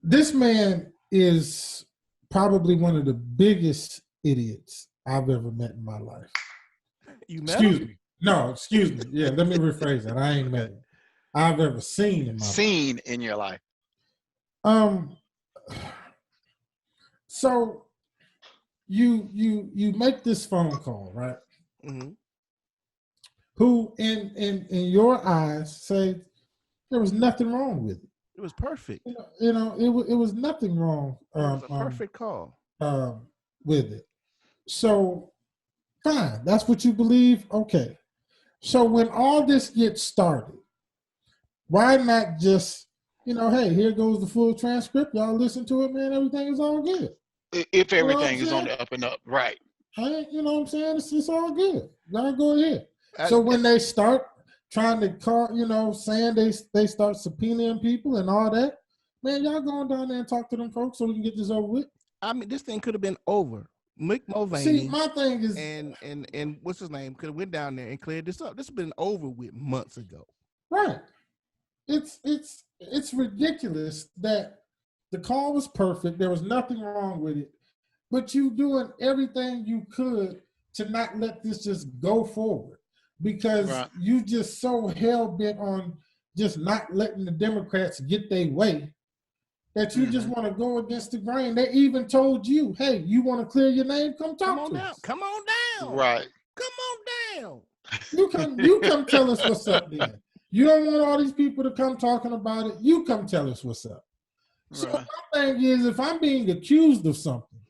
this man is probably one of the biggest idiots I've ever met in my life. You met him? Excuse me. Yeah, let me rephrase that. I ain't met him. I've ever seen in my life. In your life. So you make this phone call, right? Mm-hmm. Who in your eyes say there was nothing wrong with it? It was perfect. You know, it was nothing wrong. It was a perfect call. With it. So fine, that's what you believe. Okay. So when all this gets started, why not just, hey, here goes the full transcript. Y'all listen to it, man. Everything is all good. If everything is on the up and up, right? You know what I'm saying? It's all good. Y'all go ahead. So when they start trying to call, saying they start subpoenaing people and all that, man, y'all going down there and talk to them folks so we can get this over with. I mean, this thing could have been over. Mick Mulvaney. See, my thing is, and what's his name could have went down there and cleared this up. This has been over with months ago. Right. It's ridiculous that the call was perfect. There was nothing wrong with it, but you doing everything you could to not let this just go forward because you just so hell bent on just not letting the Democrats get their way that you just want to go against the grain. They even told you, hey, you want to clear your name? Come talk to us. Come on down. Right. Come on down. You come tell us what's up then. You don't want all these people to come talking about it. You come tell us what's up. So my thing is, if I'm being accused of something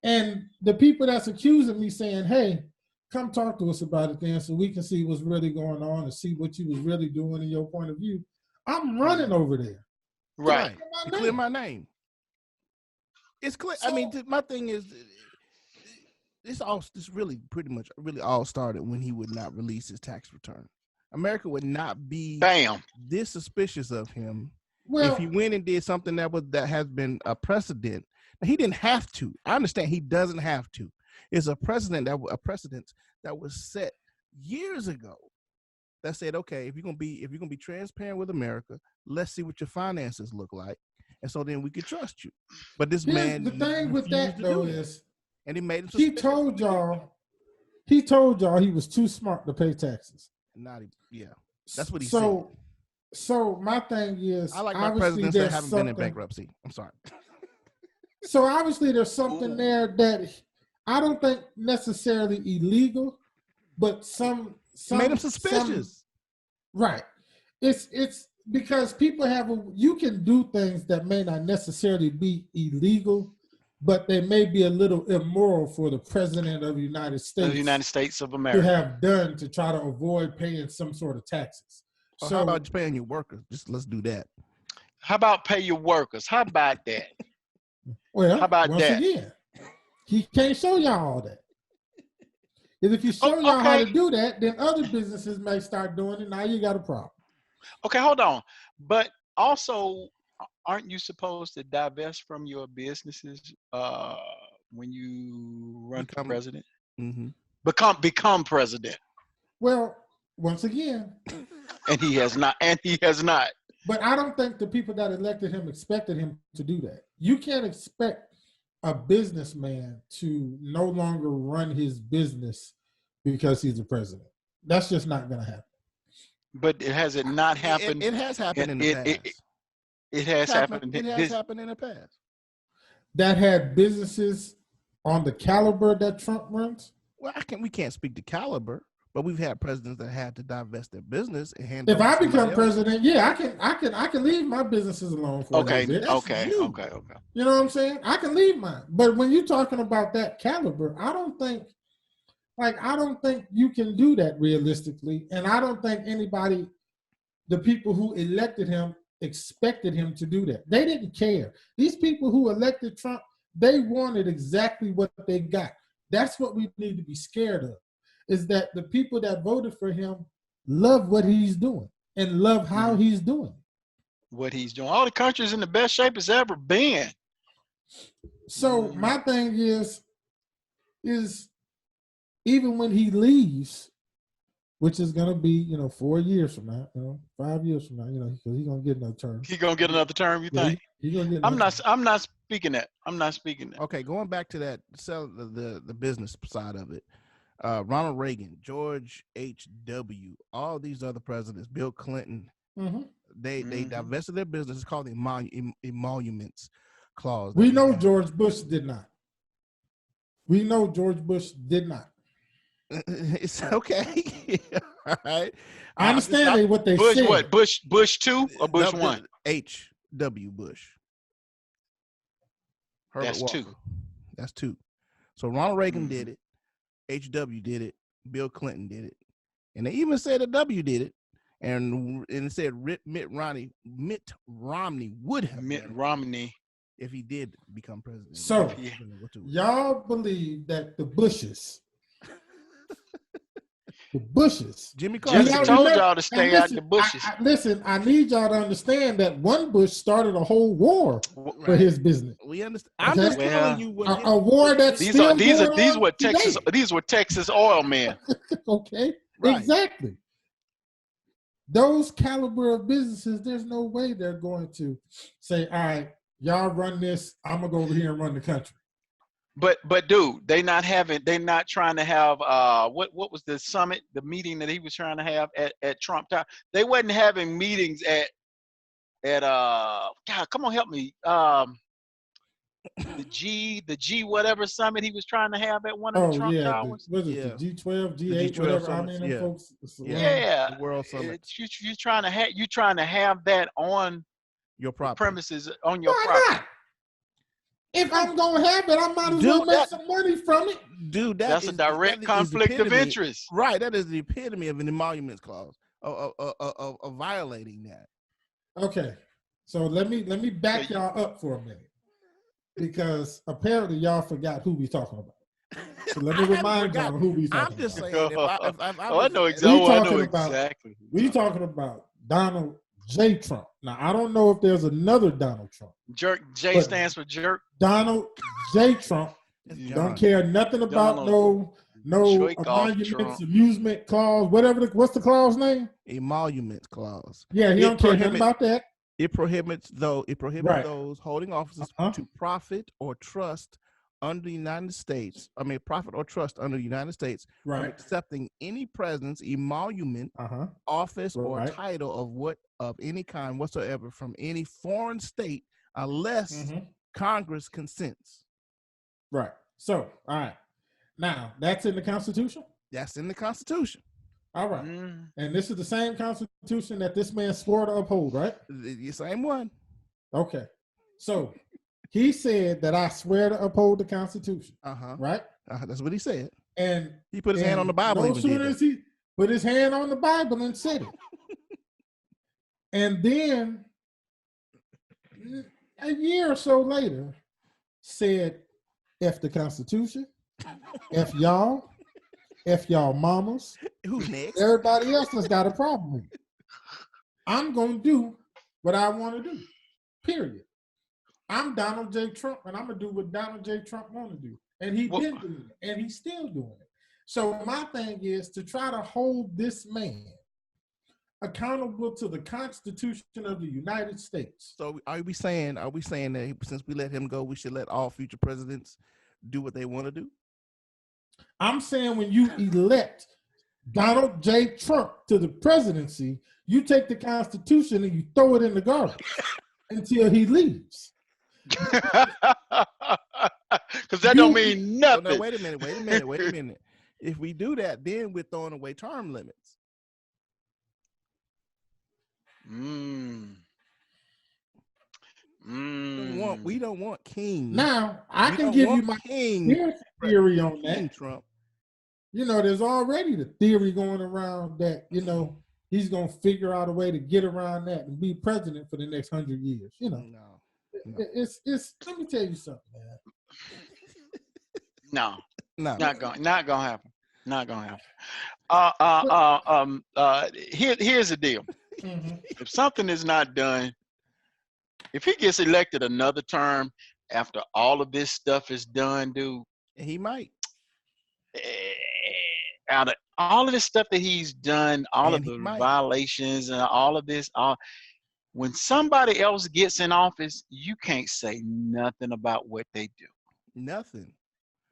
and the people that's accusing me saying, hey, come talk to us about it then so we can see what's really going on and see what you was really doing in your point of view, I'm running over there. Right. To clear my name. It's clear. So, I mean, my thing is, this really all started when he would not release his tax return. America would not be Bam. this suspicious of him Well, if he went and did something that has been a precedent. He didn't have to. I understand he doesn't have to. It's a precedent that was set years ago that said, okay, if you're gonna be transparent with America, let's see what your finances look like, and so then we can trust you. But this man, the thing with that though is, and he made him. He told y'all he was too smart to pay taxes. Yeah, that's what he said. So my thing is, I like my presidents that haven't been in bankruptcy. I'm sorry. So obviously there's something there that I don't think necessarily illegal, but some made him suspicious. Right. It's because people you can do things that may not necessarily be illegal, but they may be a little immoral for the president of the United States. The United States of America. To have done to try to avoid paying some sort of taxes. So how about paying your workers? Let's do that. How about pay your workers? How about that? Well, how about once again, he can't show y'all all that. Because if you show y'all how to do that, then other businesses may start doing it. Now you got a problem. Okay, hold on. But also, aren't you supposed to divest from your businesses when you run for president? Mm-hmm. Become president. Well, once again. And he has not. But I don't think the people that elected him expected him to do that. You can't expect a businessman to no longer run his business because he's the president. That's just not going to happen. But has it not happened? It has happened in the past. It has happened. It has happened in the past. That had businesses on the caliber that Trump runs? Well, we can't speak to caliber. But we've had presidents that had to divest their business and hand. If I become president, yeah, I can leave my businesses alone for okay. You know what I'm saying? I can leave mine. But when you're talking about that caliber, I don't think you can do that realistically. And I don't think the people who elected him expected him to do that. They didn't care. These people who elected Trump, they wanted exactly what they got. That's what we need to be scared of. Is that the people that voted for him love what he's doing and love how he's doing. What he's doing. All the country's in the best shape it's ever been. So my thing is even when he leaves, which is going to be, 4 years from now, 5 years from now, because he's going to get another term. He's going to get another term, you think? He's going to get I'm not speaking that. I'm not speaking that. Okay, going back to that, the business side of it. Ronald Reagan, George H.W., all these other presidents, Bill Clinton, they divested their business. It's called the emoluments clause. We know George Bush did not. It's okay. All right. I understand what they Bush said. What? Bush 2 or Bush 1? H.W. Bush. Herbert That's Walker. 2. That's 2. So Ronald Reagan did it. H.W. did it. Bill Clinton did it. And they even said that W did it. And it said Mitt Romney would have if he did become president. So y'all believe that the Bushes, Jimmy Carter told y'all to stay out the bushes. Listen, I need y'all to understand that one Bush started a whole war for his business. We understand. I'm just telling you what a war that's these were Texas oil men. Okay, right. Exactly. Those caliber of businesses, there's no way they're going to say, all right, y'all run this, I'm gonna go over here and run the country. But dude, they're not trying to have what was the summit, the meeting that he was trying to have at Trump Tower. They wasn't having meetings at God, come on, help me. The G whatever summit he was trying to have at one of the Trump towers. The G12, G8, whatever. Summits, folks. Yeah. The World Summit. You're trying to have that on your property premises on your property. Not? If I'm gonna have it, I might as well make some money from it. Dude, that's a direct conflict of interest. Right. That is the epitome of an emoluments clause of violating that. Okay. So let me back y'all up for a minute. Because apparently y'all forgot who we talking about. So let me remind y'all who we I'm talking just about. saying, if I Oh, I was know in- exactly. I know talking about- exactly. We talking about Donald J. Trump. Now, I don't know if there's another Donald Trump. Jerk. J But- stands for jerk. Donald J. Trump It's Don't don't John. care nothing about Donald no Joykoff monuments, Trump. amusement clause, whatever. What's the clause name? Emoluments clause. Yeah, he It don't care nothing prohibits- about that. It prohibits Right. those holding offices Uh-huh. to profit or trust under the United States. I mean, profit or trust under the United States from Right. accepting any presence, emolument, office, or Right. title of any kind whatsoever from any foreign state, unless Congress consents. Right. So, all right. Now, that's in the Constitution? That's in the Constitution. All right. Mm. And this is the same Constitution that this man swore to uphold, right? The same one. Okay. So, he said that I swear to uphold the Constitution, Uh-huh. right? That's what he said. And He put his hand on the Bible. No even did sooner that. as he put his hand on the Bible and said it. And then a year or so later said, F the Constitution, F y'all mamas, Who's next? everybody else that's got a problem with it. I'm going to do what I want to do, period. I'm Donald J. Trump, and I'm going to do what Donald J. Trump want to do. And he's been doing it, and he's still doing it. So my thing is to try to hold this man accountable to the Constitution of the United States. So are we saying that since we let him go, we should let all future presidents do what they want to do? I'm saying when you elect Donald J. Trump to the presidency, you take the Constitution and you throw it in the garbage until he leaves. Because that don't mean Oh, nothing. no, wait a minute. If we do that, then we're throwing away term limits. We don't want kings. Now, I We can don't give you want my king theory on King that. Trump. You know, there's already the theory going around that, he's going to figure out a way to get around that and be president for the next 100 years. No. It's let me tell you something, man. No, No. not gonna happen. Not gonna happen. Here's the deal. If something is not done, if he gets elected another term after all of this stuff is done, dude, He might. Out of all of this stuff that he's done, all And of he the might. violations and all of this, when somebody else gets in office, you can't say nothing about what they do. Nothing.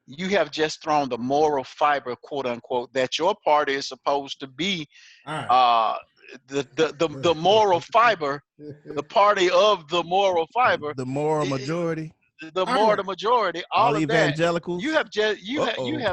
You have just thrown the moral fiber, quote unquote, that your party is supposed to be the moral fiber, the party of the moral fiber, The moral majority. the majority, all of that. evangelicals. You have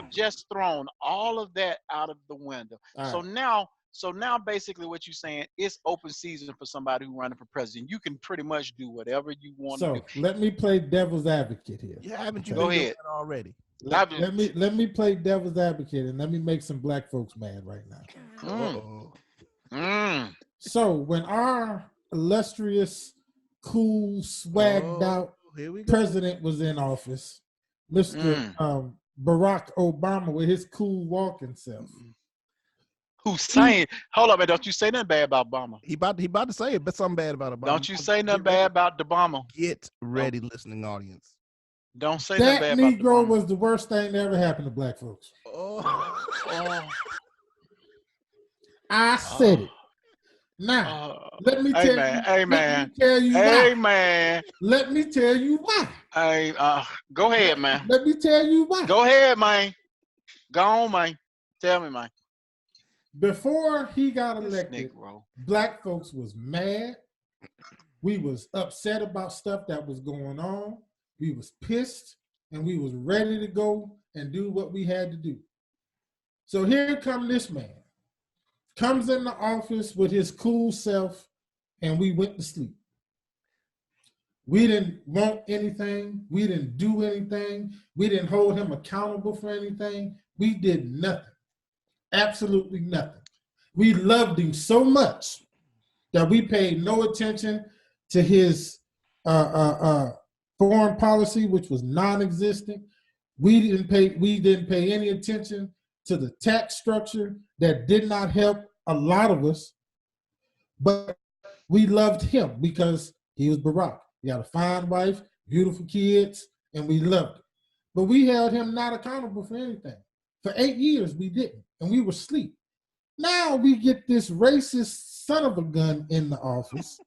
just thrown all of that out of the window. So now basically what you're saying, it's open season for somebody who's running for president. You can pretty much do whatever you want to do. So let me play devil's advocate here. Yeah, haven't you Go been doing ahead. that already? Let me play devil's advocate and let me make some black folks mad right now. So when our illustrious, cool, swagged out Here we go. president was in office, Mr. Barack Obama with his cool walking self. Who's saying? Hold up, man! Don't you say nothing bad about Obama. He about to say it, but something bad about Obama. Don't you say nothing bad about Obama. Get ready, listening audience. Don't say nothing That bad about Negro Obama. was the worst thing that ever happened to black folks. I said it. Now, let me tell you. Amen. Let me tell you why. Go ahead, man. Let me tell you why. Go ahead, man. Go on, man. Tell me, man. Before he got elected, black folks was mad. We was upset about stuff that was going on. We was pissed, and we was ready to go and do what we had to do. So here come this man. Comes in the office with his cool self, and we went to sleep. We didn't want anything. We didn't do anything. We didn't hold him accountable for anything. We did nothing. Absolutely nothing. We loved him so much that we paid no attention to his foreign policy, which was non-existent. We didn't pay any attention to the tax structure that did not help a lot of us, but we loved him because he was Barack. He had a fine wife, beautiful kids, and we loved him. But we held him not accountable for anything. For 8 years, we didn't, and we were asleep. Now we get this racist son of a gun in the office.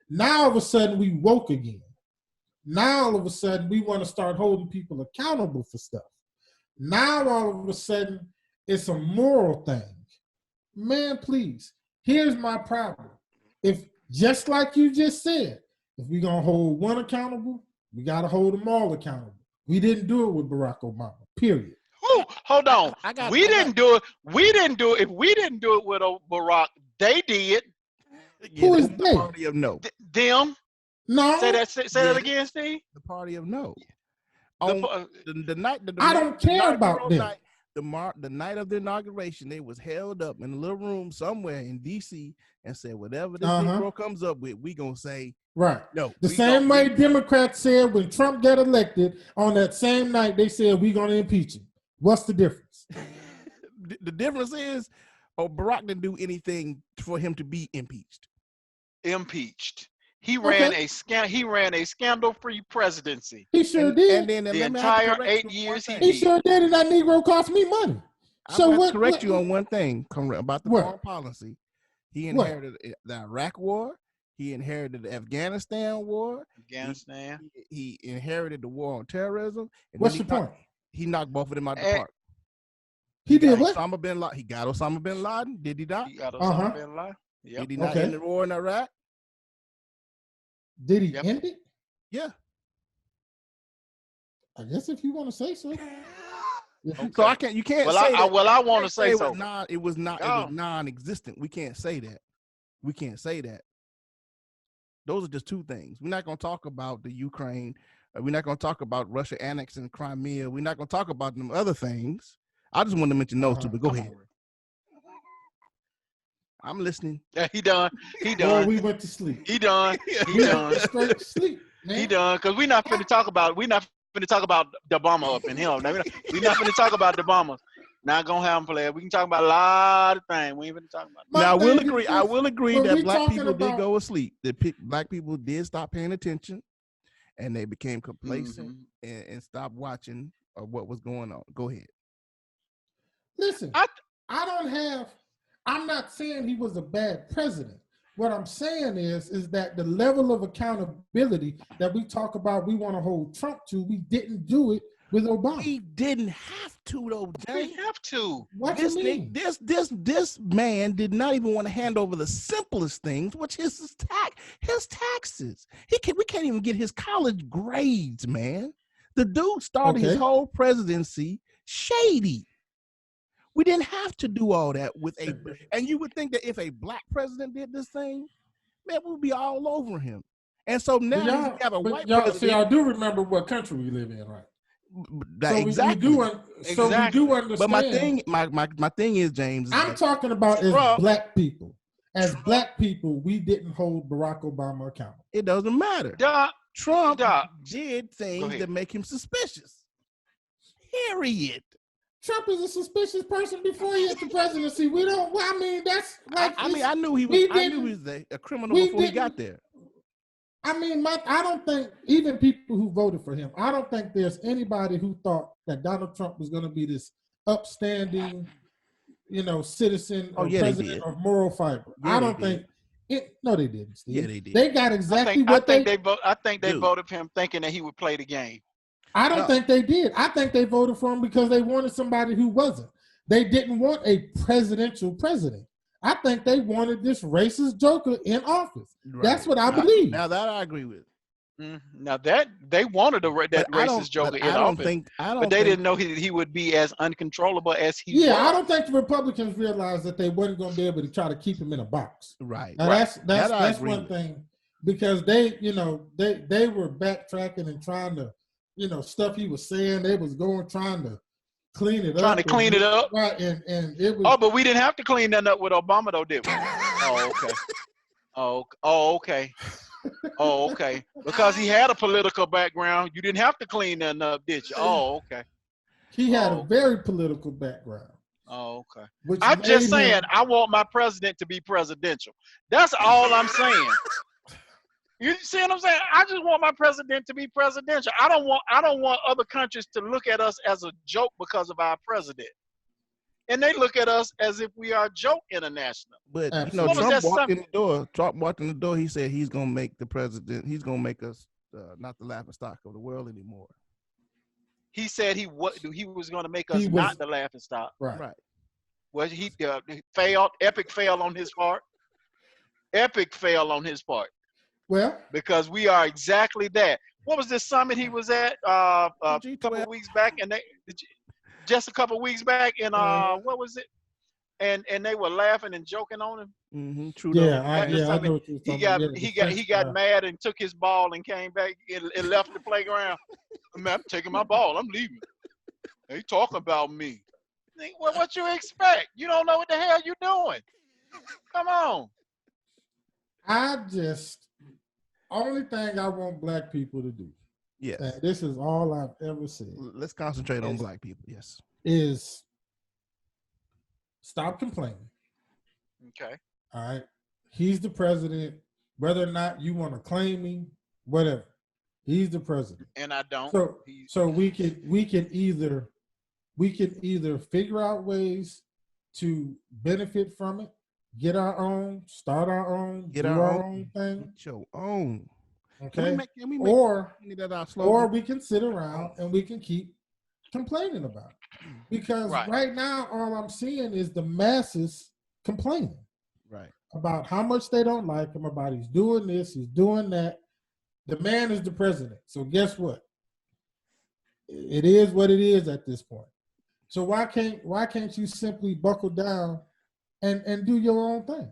Now all of a sudden we woke again. Now all of a sudden we want to start holding people accountable for stuff. Now all of a sudden it's a moral thing. Man, please, here's my problem. If, just like you just said, if we're going to hold one accountable, we got to hold them all accountable. We didn't do it with Barack Obama, period. Ooh, hold on. We didn't do it. We didn't do it. If we didn't do it with Barack, they did. Who is the they? party of no. Them. No. Say that again, Steve. The party of no. The On pa- the night, I don't care about them. The night of the inauguration, they was held up in a little room somewhere in D.C. and said, whatever this Negro comes up with, we gonna say right. no. The same way Democrats said when Trump got elected, on that same night they said we're gonna impeach him. What's the difference? The difference is, Barack didn't do anything for him to be impeached. He ran a scandal-free presidency. He sure did. And then The entire 8 years he sure did, and that Negro cost me money. So what? Correct you on one thing about the what? foreign policy. He inherited the Iraq War. He inherited the Afghanistan War. He inherited the war on terrorism. And what's your point? He knocked both of them out the park. He did what? Osama bin Laden. He got Osama bin Laden. Did he not? He got Osama bin Laden. Yep. Did he not end the war in Iraq? Did he end it? Yeah. I guess if you want to say so. Okay. So you can't say that. I want to say so. It was non-existent. We can't say that. We can't say that. Those are just two things. We're not going to talk about the Ukraine. We're not going to talk about Russia annexing Crimea. We're not going to talk about them other things. I just want to mention those two, but go ahead. I'm listening. Yeah, he done. Well, we went to sleep. He done. Straight to sleep, man. He done. Because we're not finna talk about the bomber up in here. We're not finna talk about the bombers. Not gonna have them play. We can talk about a lot of things. We ain't finna talk about. Now I will agree that black people did go asleep. That black people did stop paying attention, and they became complacent and stopped watching what was going on. Go ahead. Listen, I'm not saying he was a bad president. What I'm saying is that the level of accountability that we talk about, we want to hold Trump to, we didn't do it with Obama. We didn't have to, though, Jay. We have to. What do you mean? This man did not even want to hand over the simplest things, which is his taxes. We can't even get his college grades, man. The dude started his whole presidency shady. We didn't have to do all that and you would think that if a black president did this thing, man, we'd be all over him. And so now you have a white president. See, I do remember what country we live in, right? Exactly. We do understand. But my thing is, James. I'm talking about as black people. As black people, we didn't hold Barack Obama accountable. It doesn't matter. Trump did things that make him suspicious. Period. Trump is a suspicious person before he hit the presidency. We don't. I mean, that's like. I knew he was a criminal before he got there. I mean, I don't think even people who voted for him. I don't think there's anybody who thought that Donald Trump was going to be this upstanding, citizen or president of moral fiber. Yeah, I don't think. No, they didn't. Steve. Yeah, they did. They got exactly I think they voted for him thinking that he would play the game. I don't think they did. I think they voted for him because they wanted somebody who wasn't. They didn't want a presidential president. I think they wanted this racist joker in office. Right. That's what I believe. Now that I agree with. Now that they wanted that racist joker in office, but they didn't know he would be as uncontrollable as he was. Yeah, I don't think the Republicans realized that they weren't going to be able to try to keep him in a box. Right. Now, that's one thing, because they were backtracking and trying to, stuff he was saying. They was trying to clean it up. Trying to clean it up. Right, and it was. Oh, but we didn't have to clean that up with Obama, though, did we? Oh, okay. Oh, okay. Oh, okay. Because he had a political background, you didn't have to clean that up, did you? Oh, okay. He had Oh, a very political background. oh, okay. Which I'm just made saying, him, I want my president to be presidential. That's all I'm saying. You see what I'm saying? I just want my president to be presidential. I don't want other countries to look at us as a joke because of our president. And they look at us as if we are a joke international. But Absolutely. What was Trump that walked something? in the door. Trump walked in the door. He said he's gonna make the president. He's gonna make us not the laughing stock of the world anymore. He said he was going to make us He not was the laughing stock. right. Right. Well, he failed. Epic fail on his part. Epic fail on his part Well, because we are exactly that. What was this summit he was at a couple G12. of weeks back? And just a couple of weeks back, and what was it? And they were laughing and joking on him. Mm-hmm. Trudeau. yeah, I At the know summit, what you're he talking got about. Yeah, he the got French he got guy. mad and took his ball and came back and left the playground. Man, I'm taking my ball. I'm leaving. They talking about me. Well, what you expect? You don't know what the hell you're doing. Come on. I just only thing I want black people to do, Yes. and this is all I've ever said, Let's concentrate on black people. Yes. is stop complaining. Okay. All right. He's the president, whether or not you want to claim him, whatever. He's the president. And I don't. So we can either figure out ways to benefit from it, get our own, start our own, Get do our our own. own thing. Get your own. Okay. Can we make Or that our slogan? or we can sit around and we can keep complaining about it. Because right now all I'm seeing is the masses complaining. Right. About how much they don't like him, about he's doing this, he's doing that. The man is the president. So guess what? It is what it is at this point. So why can't you simply buckle down and do your own thing?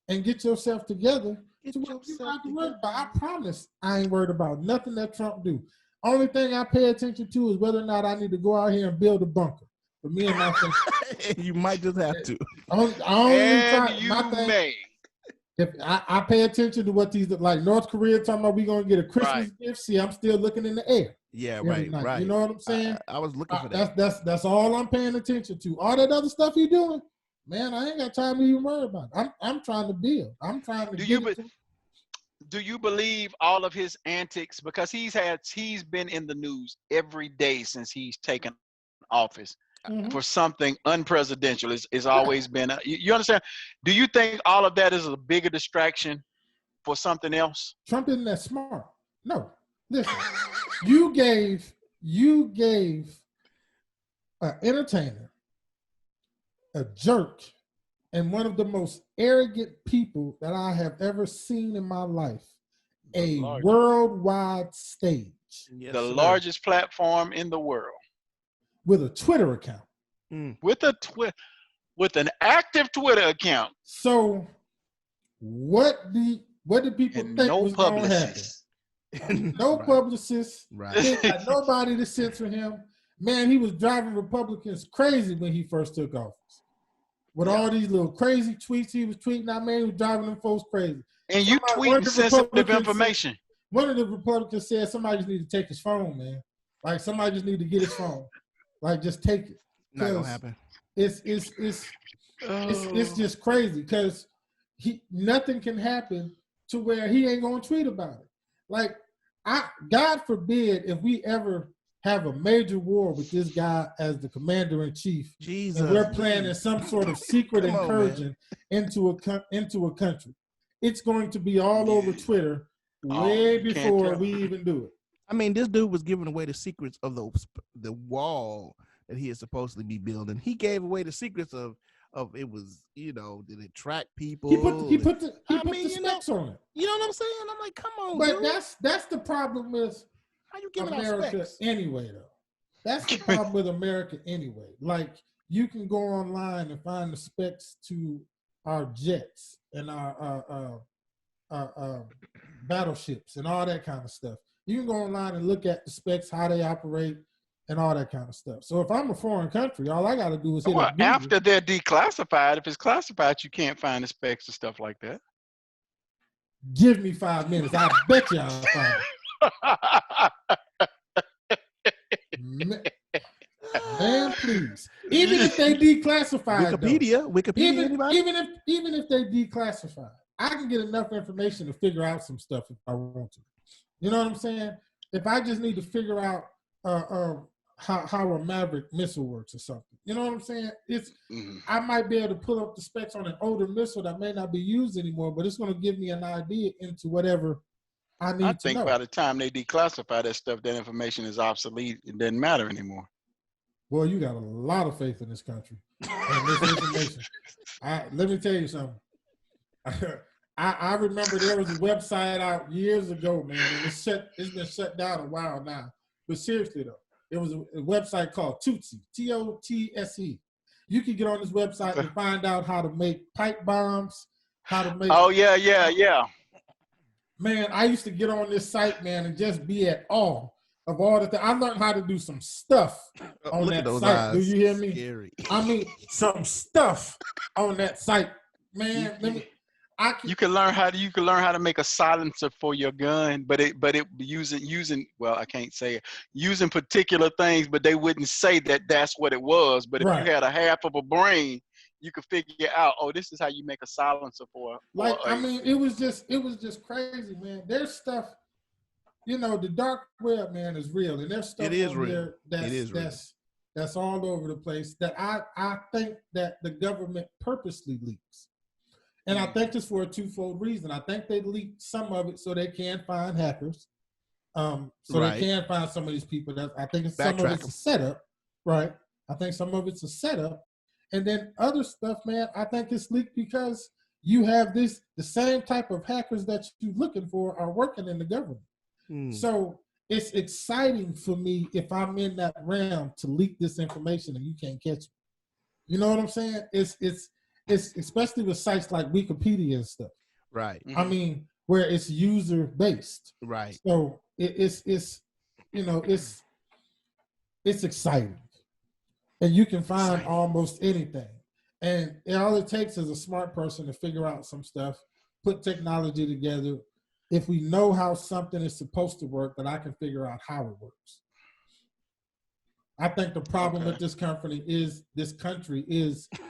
And get yourself together. So what you not to worry about. I promise I ain't worried about nothing that Trump do. Only thing I pay attention to is whether or not I need to go out here and build a bunker for me and my family. You might just have to. If I pay attention to what these, like North Korea talking about, we gonna get a Christmas gift. See, I'm still looking in the air. Yeah, right, night. right. You know what I'm saying? I was looking for that. That's all I'm paying attention to. All that other stuff you doing, man, I ain't got time to even worry about it. I'm trying to build. I'm trying to. Do you believe all of his antics? Because he's been in the news every day since he's taken office. Mm-hmm. For something unpresidential. It's always been. You understand? Do you think all of that is a bigger distraction for something else? Trump isn't that smart. No. Listen, you gave an entertainer, a jerk, and one of the most arrogant people that I have ever seen in my life a worldwide stage. Yes, the largest platform in the world. With a Twitter account. With an active Twitter account. So what do people think was going to happen? No publicist. Right. Got nobody to censor him. Man, he was driving Republicans crazy when he first took office. With all these little crazy tweets he was tweeting out, man, he was driving them folks crazy. And you tweeting sensitive information. One of the Republicans said somebody just need to take his phone, man. Like somebody just need to get his phone. Like just take it. Not gonna happen. It's just crazy because nothing can happen to where he ain't gonna tweet about it. Like God forbid if we ever have a major war with this guy as the commander in chief, Jesus, and we're planning some sort of secret incursion into a country. It's going to be all over Twitter way before we even do it. I mean, this dude was giving away the secrets of the wall that he is supposedly be building. He gave away the secrets of it was, did it track people? He put the specs on it. You know what I'm saying? I'm like, come on, but dude. that's the problem with how you giving America out specs? Anyway, though. That's the problem with America anyway. Like you can go online and find the specs to our jets and our battleships and all that kind of stuff. You can go online and look at the specs, how they operate, and all that kind of stuff. So if I'm a foreign country, all I got to do is hit after they're declassified. If it's classified, you can't find the specs and stuff like that. Give me 5 minutes. I bet you I'll find it. please. Even if they declassified, Wikipedia, anybody? even if they declassified, I can get enough information to figure out some stuff if I want to. You know what I'm saying? If I just need to figure out how a Maverick missile works or something, you know what I'm saying? I might be able to pull up the specs on an older missile that may not be used anymore, but it's going to give me an idea into whatever I need to know. I think by the time they declassify that stuff, that information is obsolete. It doesn't matter anymore. Boy, you got a lot of faith in this country and this information. Let me tell you something. I remember there was a website out years ago, man, and it's been shut down a while now. But seriously, though, it was a website called Tootsie, T-O-T-S-E. You can get on this website and find out how to make pipe bombs, how to make... Oh, yeah. Man, I used to get on this site, man, and just be at awe of all the things. I learned how to do some stuff on that site. Eyes. Do you hear me? Scary. I mean, some stuff on that site, man. You can learn how to make a silencer for your gun, but it using well, I can't say it, using particular things, but they wouldn't say that that's what it was. But if you had a half of a brain, you could figure out, oh, this is how you make a silencer for. It was just crazy, man. There's stuff, the dark web, man, is real, and there's stuff there that's all over the place that I think that the government purposely leaks. And I think it's for a twofold reason. I think they leaked some of it so they can find hackers. They can find some of these people. I think some of it's a setup, right? I think some of it's a setup. And then other stuff, man, I think it's leaked because you have the same type of hackers that you're looking for are working in the government. So it's exciting for me if I'm in that realm to leak this information and you can't catch me. You know what I'm saying? It's especially with sites like Wikipedia and stuff. Right. I mean, where it's user based. Right. So it's exciting. And you can find almost anything. And all it takes is a smart person to figure out some stuff, put technology together. If we know how something is supposed to work, then I can figure out how it works. I think the problem with this country is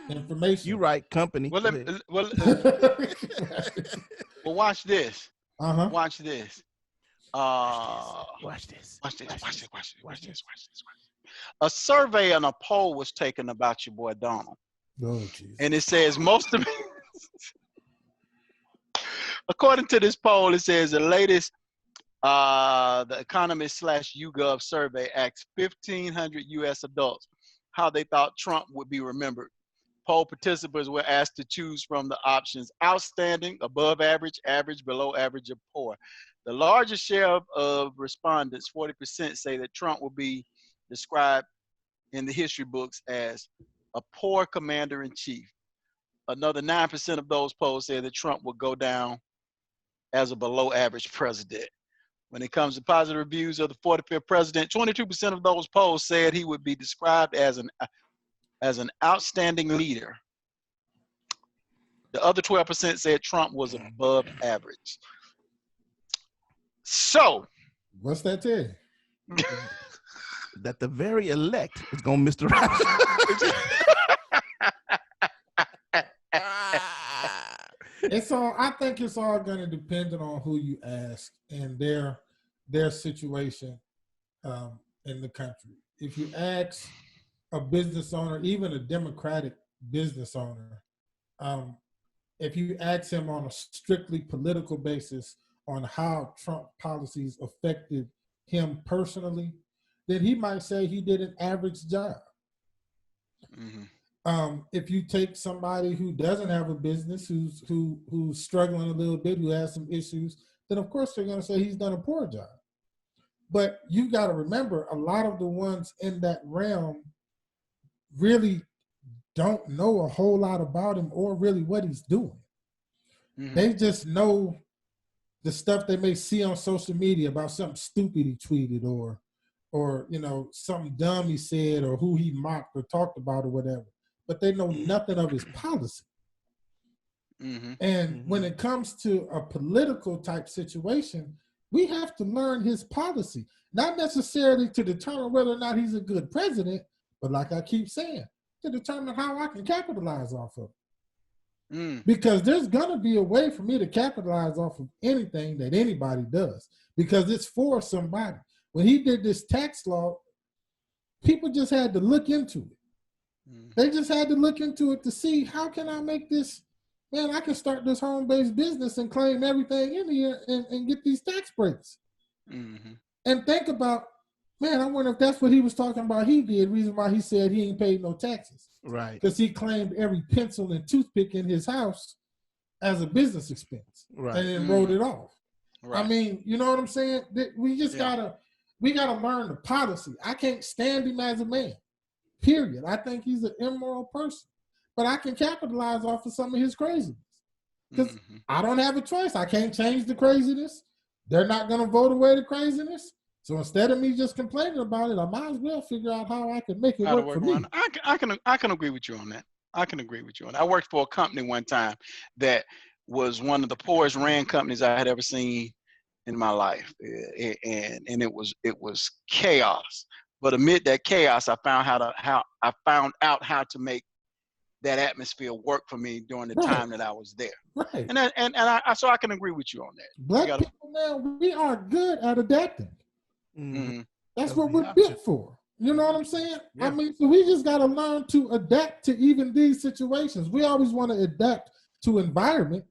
information. You right, company. Well, watch this. Watch this. Watch this. A survey and a poll was taken about your boy Donald. Oh, geez. And it says according to this poll, it says the latest The Economist /YouGov survey asked 1,500 U.S. adults how they thought Trump would be remembered. Poll participants were asked to choose from the options: outstanding, above average, average, below average, or poor. The largest share of respondents, 40%, say that Trump will be described in the history books as a poor commander-in-chief. Another 9% of those polled said that Trump will go down as a below-average president. When it comes to positive reviews of the 45th president, 22% of those polled said he would be described as an outstanding leader. The other 12% said Trump was above average. So, what's that tell you? That the very elect is gonna miss the rap. I think it's all gonna depend on who you ask and their situation in the country. If you ask a business owner, even a Democratic business owner, if you ask him on a strictly political basis on how Trump policies affected him personally, then he might say he did an average job. Mm-hmm. If you take somebody who doesn't have a business, who's struggling a little bit, who has some issues, then of course they're going to say he's done a poor job. But you got to remember, a lot of the ones in that realm really don't know a whole lot about him or really what he's doing. Mm-hmm. They just know the stuff they may see on social media about something stupid he tweeted or something dumb he said or who he mocked or talked about or whatever. But they know nothing of his policy. Mm-hmm. And when it comes to a political type situation, we have to learn his policy, not necessarily to determine whether or not he's a good president, But like I keep saying, to determine how I can capitalize off of it. Mm. Because there's going to be a way for me to capitalize off of anything that anybody does because it's for somebody. When he did this tax law, people just had to look into it. They just had to look into it to see how can I make this, man, I can start this home-based business and claim everything in here and get these tax breaks. Mm-hmm. And think about, man, I wonder if that's what he was talking about he did, reason why he said he ain't paid no taxes. Right. Because he claimed every pencil and toothpick in his house as a business expense. Right. And then wrote it off. Right. I mean, you know what I'm saying? We just gotta learn the policy. I can't stand him as a man. Period. I think he's an immoral person. But I can capitalize off of some of his craziness. Because I don't have a choice. I can't change the craziness. They're not gonna vote away the craziness. So instead of me just complaining about it, I might as well figure out how I can make it work for me. I can agree with you on that. I can agree with you on that. I worked for a company one time that was one of the poorest ran companies I had ever seen in my life, and it was chaos. But amid that chaos, I found out how to make that atmosphere work for me during the time that I was there. Right. So I can agree with you on that. Black people now, we are good at adapting. Mm-hmm. That's what we're built for. You know what I'm saying? Yeah. I mean, so we just got to learn to adapt to even these situations. We always want to adapt to environment.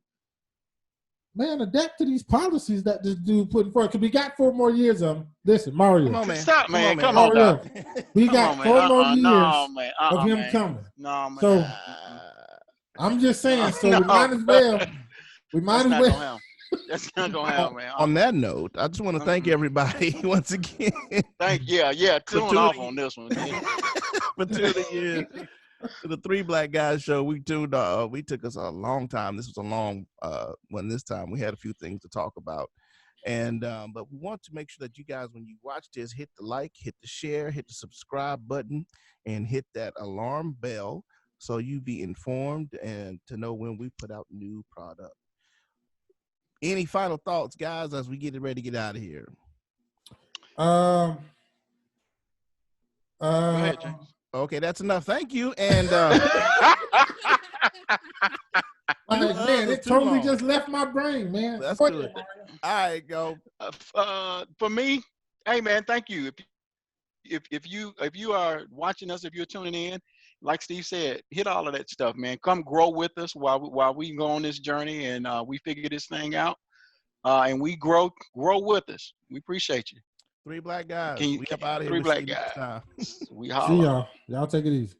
Man, adapt to these policies that this dude putting forward. Because we got 4 more years of them. Listen, Mario. Come on, man. Stop, man. Come on, Mario. dog. We got 4 more years of him man. coming. No, man. So I'm just saying. So No. we might as well. We might That's as not well. gonna happen. That's not gonna happen, man. On that note, I just want to thank everybody once again. Tune off on this one. For tuning in to the Three Black Guys show. We took us a long time. This was a long one this time. We had a few things to talk about. And but we want to make sure that you guys, when you watch this, hit the like, hit the share, hit the subscribe button, and hit that alarm bell so you be informed and to know when we put out new product. Any final thoughts, guys, as we get ready to get out of here? Go ahead, James. Okay, that's enough. Thank you. And man, it totally just left my brain, man. That's good. All right, go. For me, hey man, thank you. If you are watching us, if you're tuning in, like Steve said, hit all of that stuff, man. Come grow with us while we go on this journey and we figure this thing out. And we grow with us. We appreciate you. Three Black Guys. We up out of here. Three We'll Black see you next Guys. time. We See holla. y'all. Y'all take it easy.